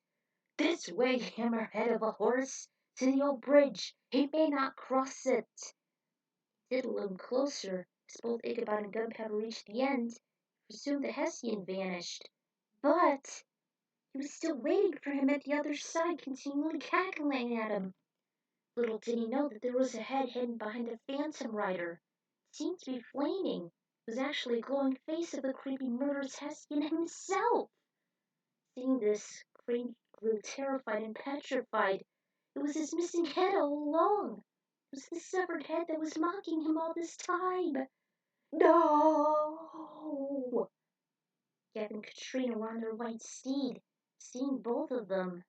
This way, hammerhead of a horse! To the old bridge! He may not cross it! Did loom closer. As both Ichabod and Gunpowder reached the end, soon the Hessian vanished. But he was still waiting for him at the other side, continually cackling at him. Little did he know that there was a head hidden behind the phantom rider. It seemed to be flaming. It was actually a glowing face of the creepy murderous Hessian himself. Seeing this, Crane grew terrified and petrified. It was his missing head all along. It was the severed head that was mocking him all this time. No! Gavin and Katrina were on their white steed, seeing both of them.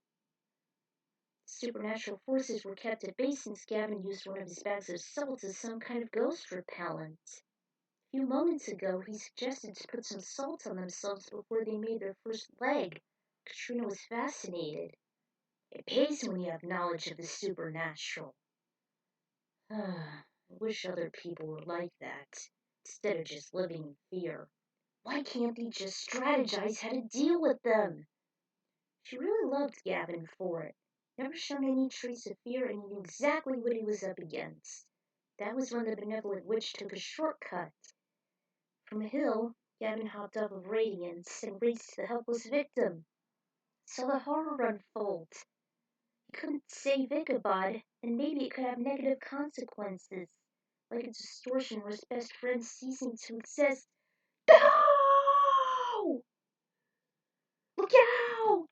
Supernatural forces were kept at bay since Gavin used one of his bags of salt as some kind of ghost repellent. A few moments ago, he suggested to put some salt on themselves before they made their first leg. Katrina was fascinated. It pays when you have knowledge of the supernatural. I wish other people were like that, instead of just living in fear. Why can't they just strategize how to deal with them? She really loved Gavin for it. Never shown any trace of fear and knew exactly what he was up against. That was when the benevolent witch took a shortcut. From a hill, Gavin hopped off of Radiance and raced to the helpless victim. Saw the horror unfold. He couldn't save Ichabod, and maybe it could have negative consequences, like a distortion or his best friend ceasing to exist. No! Look out!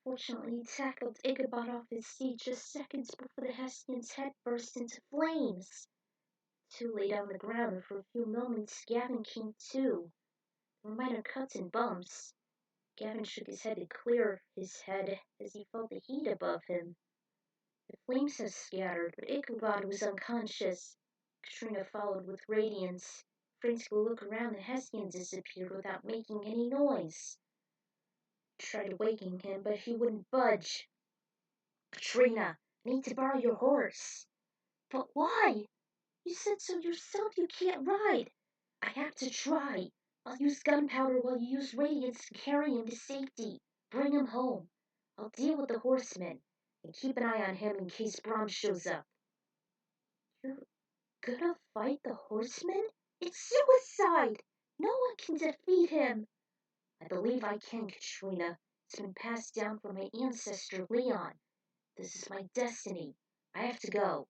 Fortunately, he tackled Ichabod off his seat just seconds before the Hessian's head burst into flames. Two lay on the ground, and for a few moments Gavin came to. There were minor cuts and bumps. Gavin shook his head to clear his head as he felt the heat above him. The flames had scattered, but Ichabod was unconscious. Katrina followed with radiance. Frantic looked around, the Hessian disappeared without making any noise. Tried waking him, but he wouldn't budge. Katrina, I need to borrow your horse. But why? You said so yourself you can't ride. I have to try. I'll use gunpowder while you use radiance to carry him to safety. Bring him home. I'll deal with the horseman, and keep an eye on him in case Brom shows up. You're gonna fight the horseman? It's suicide! No one can defeat him. I believe I can, Katrina. It's been passed down from my ancestor, Leon. This is my destiny. I have to go.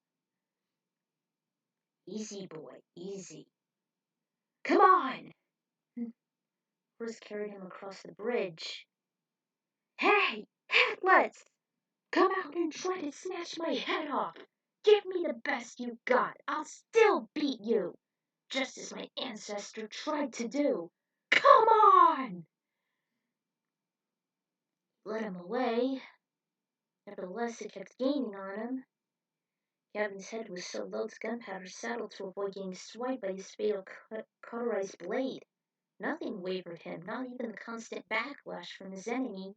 Easy, boy, easy. Come on! Horse carried him across the bridge. Hey, Headless! Come out and try to snatch my head off. Give me the best you got. I'll still beat you, just as my ancestor tried to do. Come on! Led him away. Nevertheless, it kept gaining on him. Gavin's head was so low to gunpowder saddle to avoid getting swiped by his fatal cauterized blade. Nothing wavered him, not even the constant backlash from his enemy,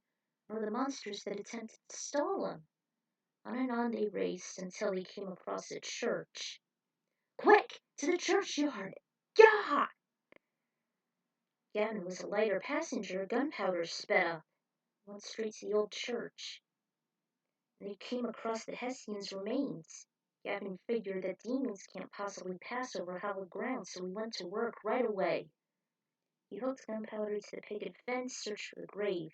nor the monsters that attempted to stall him. On and on they raced until they came across a church. Quick! To the churchyard! Yah! Gavin was a lighter passenger. Gunpowder sped up. Went straight to the old church. They came across the Hessian's remains. Gavin figured that demons can't possibly pass over hallowed ground, so he went to work right away. He hooked gunpowder to the picket fence, searched for the grave.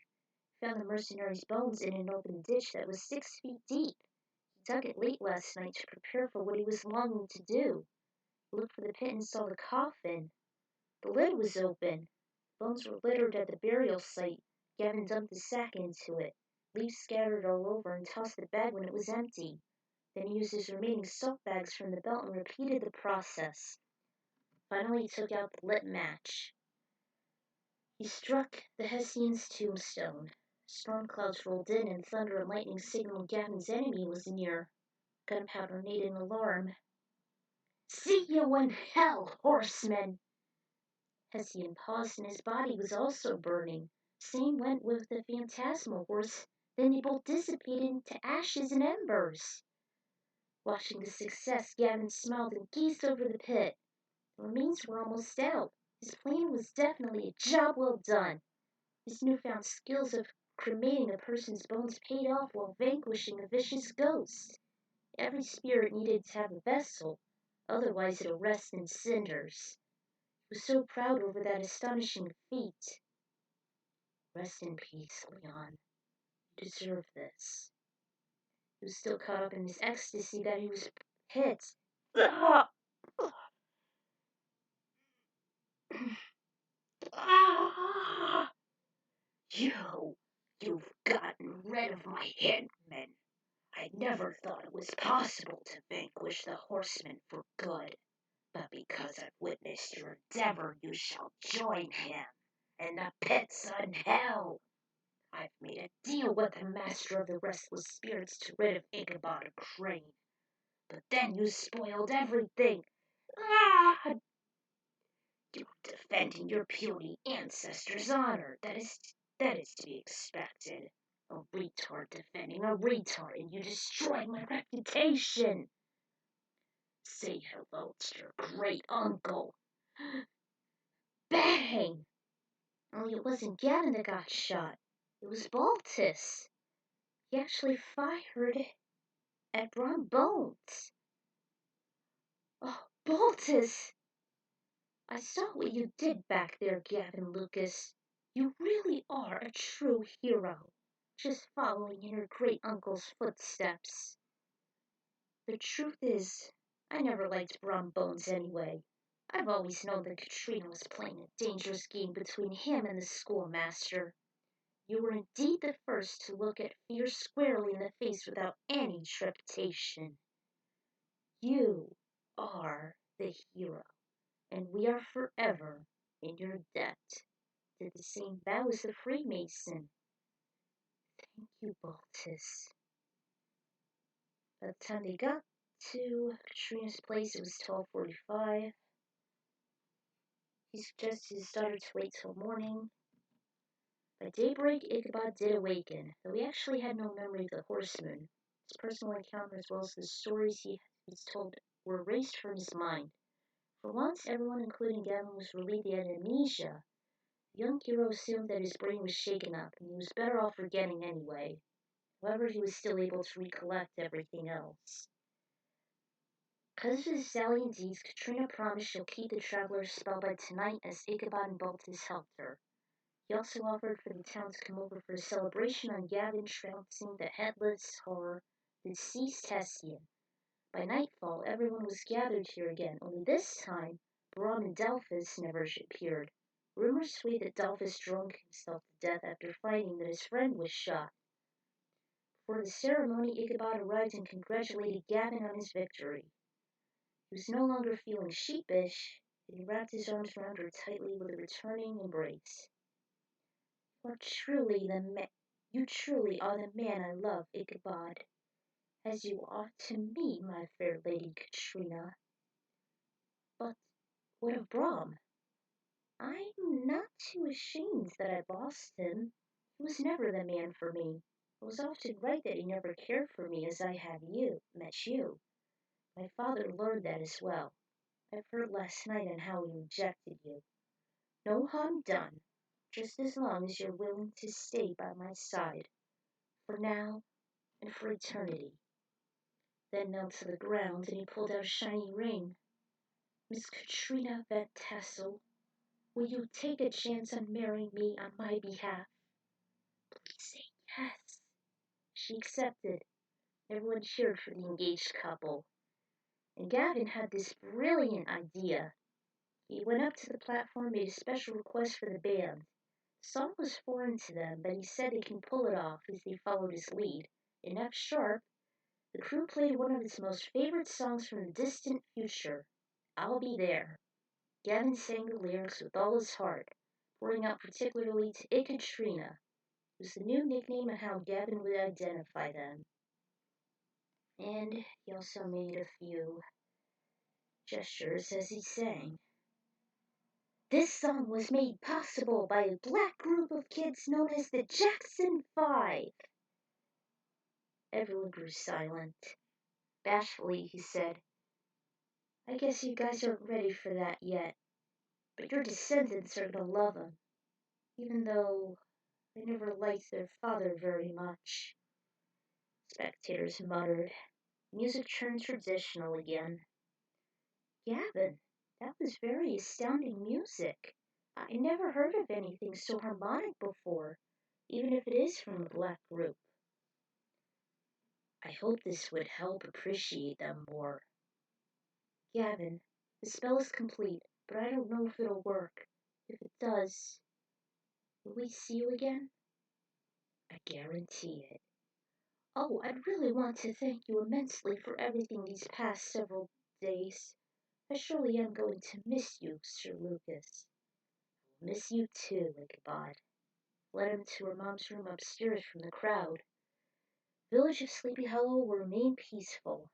He found the mercenary's bones in an open ditch that was 6 feet deep. He dug it late last night to prepare for what he was longing to do. He looked for the pit and saw the coffin. The lid was open. Bones were littered at the burial site. Gavin dumped the sack into it. Leaves scattered all over, and tossed the bag when it was empty. Then he used his remaining soap bags from the belt and repeated the process. Finally, he took out the lit match. He struck the Hessian's tombstone. Storm clouds rolled in, and thunder and lightning signaled Gavin's enemy was near. Gunpowder made an alarm. See you in hell, horseman! Hessian paused, and his body was also burning. Same went with the phantasmal horse. Then they both dissipated into ashes and embers. Watching the success, Gavin smiled and gazed over the pit. The remains were almost out. His plan was definitely a job well done. His newfound skills of cremating a person's bones paid off while vanquishing a vicious ghost. Every spirit needed to have a vessel, otherwise it'll rest in cinders. He was so proud over that astonishing feat. Rest in peace, Leon. You deserve this. He was still caught up in his ecstasy that he was hit. Ah! Ah! You've gotten rid of my hitman. I never thought it was possible to vanquish the horseman for good. But because I've witnessed your endeavor, you shall join him in the pits of hell. I've made a deal with the master of the restless spirits to rid of Ichabod Crane. But then you spoiled everything. Ah! You're defending your puny ancestor's honor. That is to be expected. A retard defending a retard, and you destroyed my reputation. Say hello to your great uncle. Bang! Only it wasn't Gavin that got shot. It was Baltus. He actually fired at Brom Bones. Oh, Baltus! I saw what you did back there, Gavin Lucas. You really are a true hero, just following in your great uncle's footsteps. The truth is, I never liked Brom Bones anyway. I've always known that Katrina was playing a dangerous game between him and the schoolmaster. You were indeed the first to look at fear squarely in the face without any trepidation. You are the hero, and we are forever in your debt. Did the same vow as the Freemason. Thank you, Baltus. By the time they got to Katrina's place, it was 12:45. He suggested his daughter to wait till morning. By daybreak, Ichabod did awaken, though he actually had no memory of the horseman. His personal encounter, as well as the stories he was told, were erased from his mind. For once, everyone, including Gavin, was relieved he had amnesia. The young hero assumed that his brain was shaken up, and he was better off forgetting anyway. However, he was still able to recollect everything else. Because of his valiant deeds, Katrina promised she'll keep the traveler spellbound tonight as Ichabod and Baltus helped her. He also offered for the town to come over for a celebration on Gavin trouncing the Headless Horror, the deceased Hessian. By nightfall, everyone was gathered here again, only this time, Brom and Delphus never appeared. Rumors swayed that Delphus drunk himself to death after finding that his friend was shot. Before the ceremony, Ichabod arrived and congratulated Gavin on his victory. He was no longer feeling sheepish, and he wrapped his arms around her tightly with a returning embrace. You truly are the man I love, Ichabod, as you are to me, my fair lady Katrina. But what of Brom? I'm not too ashamed that I lost him. He was never the man for me. It was often right that he never cared for me as I had met you. My father learned that as well. I've heard last night on how he rejected you. No harm done, just as long as you're willing to stay by my side, for now and for eternity. Then knelt to the ground and he pulled out a shiny ring. Miss Katrina Van Tassel, will you take a chance on marrying me on my behalf? Please say yes. She accepted. Everyone cheered for the engaged couple. And Gavin had this brilliant idea. He went up to the platform, made a special request for the band. The song was foreign to them, but he said they can pull it off as they followed his lead. In F sharp, the crew played one of its most favorite songs from the distant future, I'll Be There. Gavin sang the lyrics with all his heart, pouring out particularly to Ikatrina. It was the new nickname and how Gavin would identify them. And he also made a few gestures as he sang. This song was made possible by a black group of kids known as the Jackson Five. Everyone grew silent. Bashfully, he said, I guess you guys aren't ready for that yet, but your descendants are gonna love 'em, even though they never liked their father very much. Spectators muttered. Music turned traditional again. Gavin, that was very astounding music. I never heard of anything so harmonic before, even if it is from a black group. I hope this would help appreciate them more. Gavin, the spell is complete, but I don't know if it'll work. If it does, will we see you again? I guarantee it. Oh, I'd really want to thank you immensely for everything these past several days. I surely am going to miss you, Sir Lucas. Miss you too, Ichabod. Led him to her mom's room upstairs from the crowd. The village of Sleepy Hollow will remain peaceful.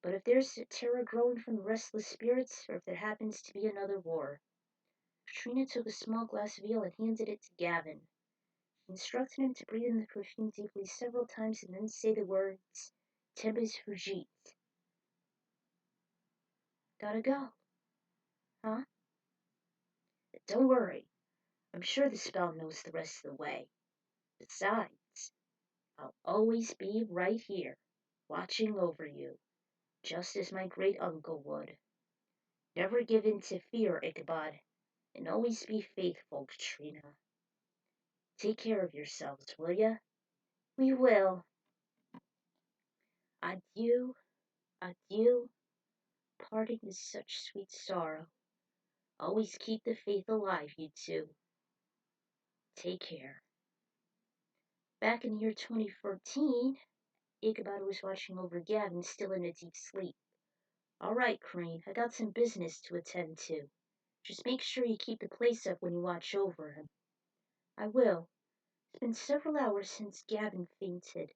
But if there's terror growing from the restless spirits, or if there happens to be another war. Katrina took a small glass vial and handed it to Gavin. She instructed him to breathe in the perfume deeply several times and then say the words, Tempus Fugit. Gotta go. Huh? Don't worry. I'm sure the spell knows the rest of the way. Besides, I'll always be right here, watching over you, just as my great uncle would. Never give in to fear, Ichabod, and always be faithful, Katrina. Take care of yourselves, will ya? We will. Adieu, adieu. Parting is such sweet sorrow. Always keep the faith alive, you two. Take care. Back in the year 2014, Ichabod was watching over Gavin, still in a deep sleep. All right, Crane, I got some business to attend to. Just make sure you keep the place up when you watch over him. I will. It's been several hours since Gavin fainted.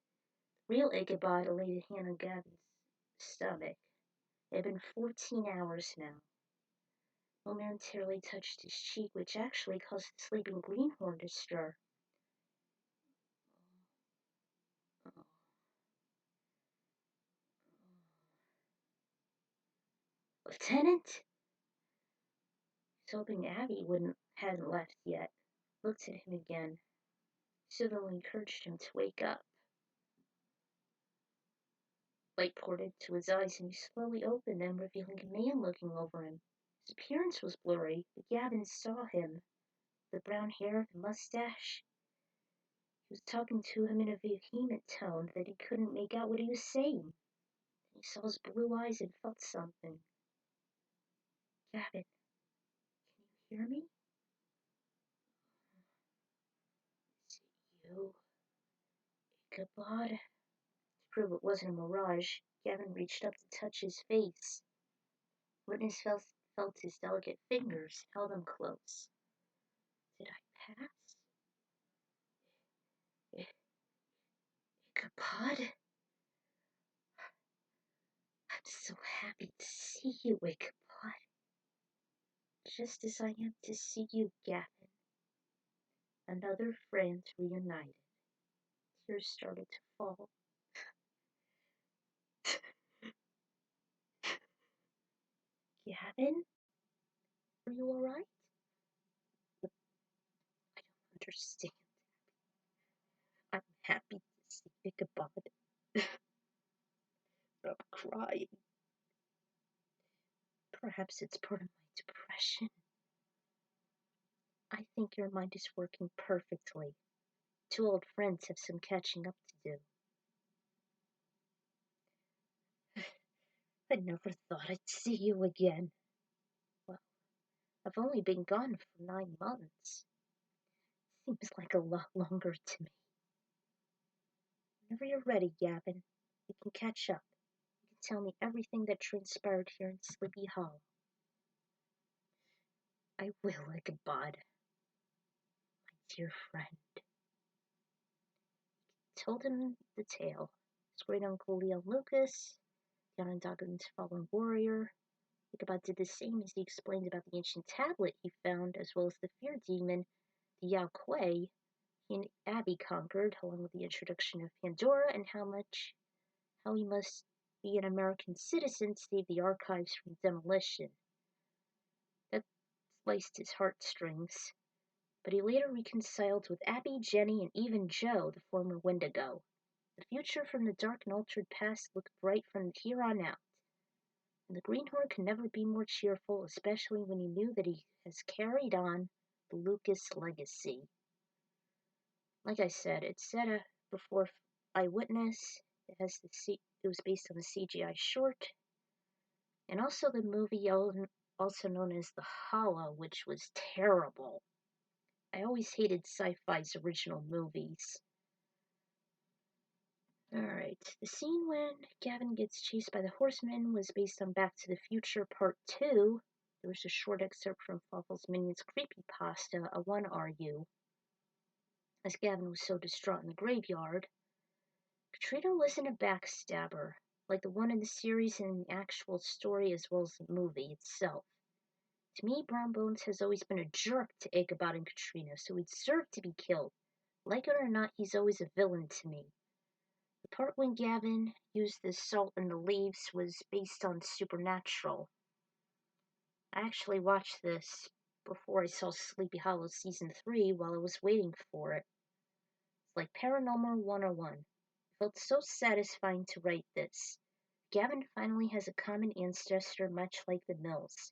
Real Ichabod laid a hand on Gavin's stomach. It had been 14 hours now. Momentarily touched his cheek, which actually caused the sleeping greenhorn to stir. Oh. Lieutenant? He's hoping Abby hadn't left yet. Looked at him again. Soothingly encouraged him to wake up. Light poured into his eyes and he slowly opened them, revealing a man looking over him. His appearance was blurry, but Gavin saw him. The brown hair, the mustache. He was talking to him in a vehement tone that he couldn't make out what he was saying. He saw his blue eyes and felt something. Gavin, can you hear me? Is it you, Ichabod? To prove it wasn't a mirage, Gavin reached up to touch his face. Witness felt his delicate fingers, held him close. Did I pass? Ichabod? I'm so happy to see you, Ichabod. Just as I am to see you, Gavin. Another friend reunited. Tears started to fall. Gavin? Are you alright? I don't understand. I'm happy to see Ichabod. I'm crying. Perhaps it's part of my depression. I think your mind is working perfectly. Two old friends have some catching up to do. I never thought I'd see you again. Well, I've only been gone for 9 months. Seems like a lot longer to me. Whenever you're ready, Gavin, we can catch up. You can tell me everything that transpired here in Sleepy Hollow. I will, Ichabod, my dear friend. Told him the tale. His great uncle Leon Lucas, the Onondaga's fallen warrior. Ichabod did the same as he explained about the ancient tablet he found, as well as the fear demon, the Yao Kuei, he and Abby conquered, along with the introduction of Pandora and how he must be an American citizen to save the archives from demolition. That sliced his heartstrings, but he later reconciled with Abby, Jenny, and even Joe, the former Wendigo. The future from the dark and altered past looked bright from here on out, and the greenhorn could never be more cheerful, especially when he knew that he has carried on the Lucas legacy. Like I said, it's set before Eyewitness. It was based on the CGI short, and also the movie also known as The Hollow, which was terrible. I always hated sci-fi's original movies. Alright, the scene when Gavin gets chased by the horseman was based on Back to the Future Part 2. There was a short excerpt from Fawful's Minions Creepypasta, a 1RU. As Gavin was so distraught in the graveyard, Katrina wasn't a backstabber, like the one in the series and the actual story as well as the movie itself. To me, Brown Bones has always been a jerk to Ichabod and Katrina, so he deserved to be killed. Like it or not, he's always a villain to me. The part when Gavin used the salt in the leaves was based on Supernatural. I actually watched this before I saw Sleepy Hollow Season 3 while I was waiting for it. It's like Paranormal 101. It felt so satisfying to write this. Gavin finally has a common ancestor much like the Mills.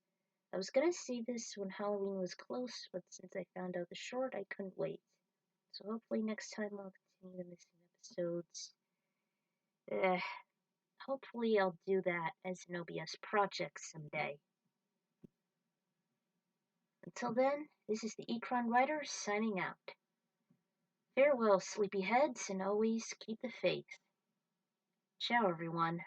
I was gonna say this when Halloween was close, but since I found out the short, I couldn't wait. So hopefully next time I'll continue the missing episodes. Hopefully I'll do that as an OBS project someday. Until then, this is the Ecron Writer signing out. Farewell, sleepyheads, and always keep the faith. Ciao, everyone.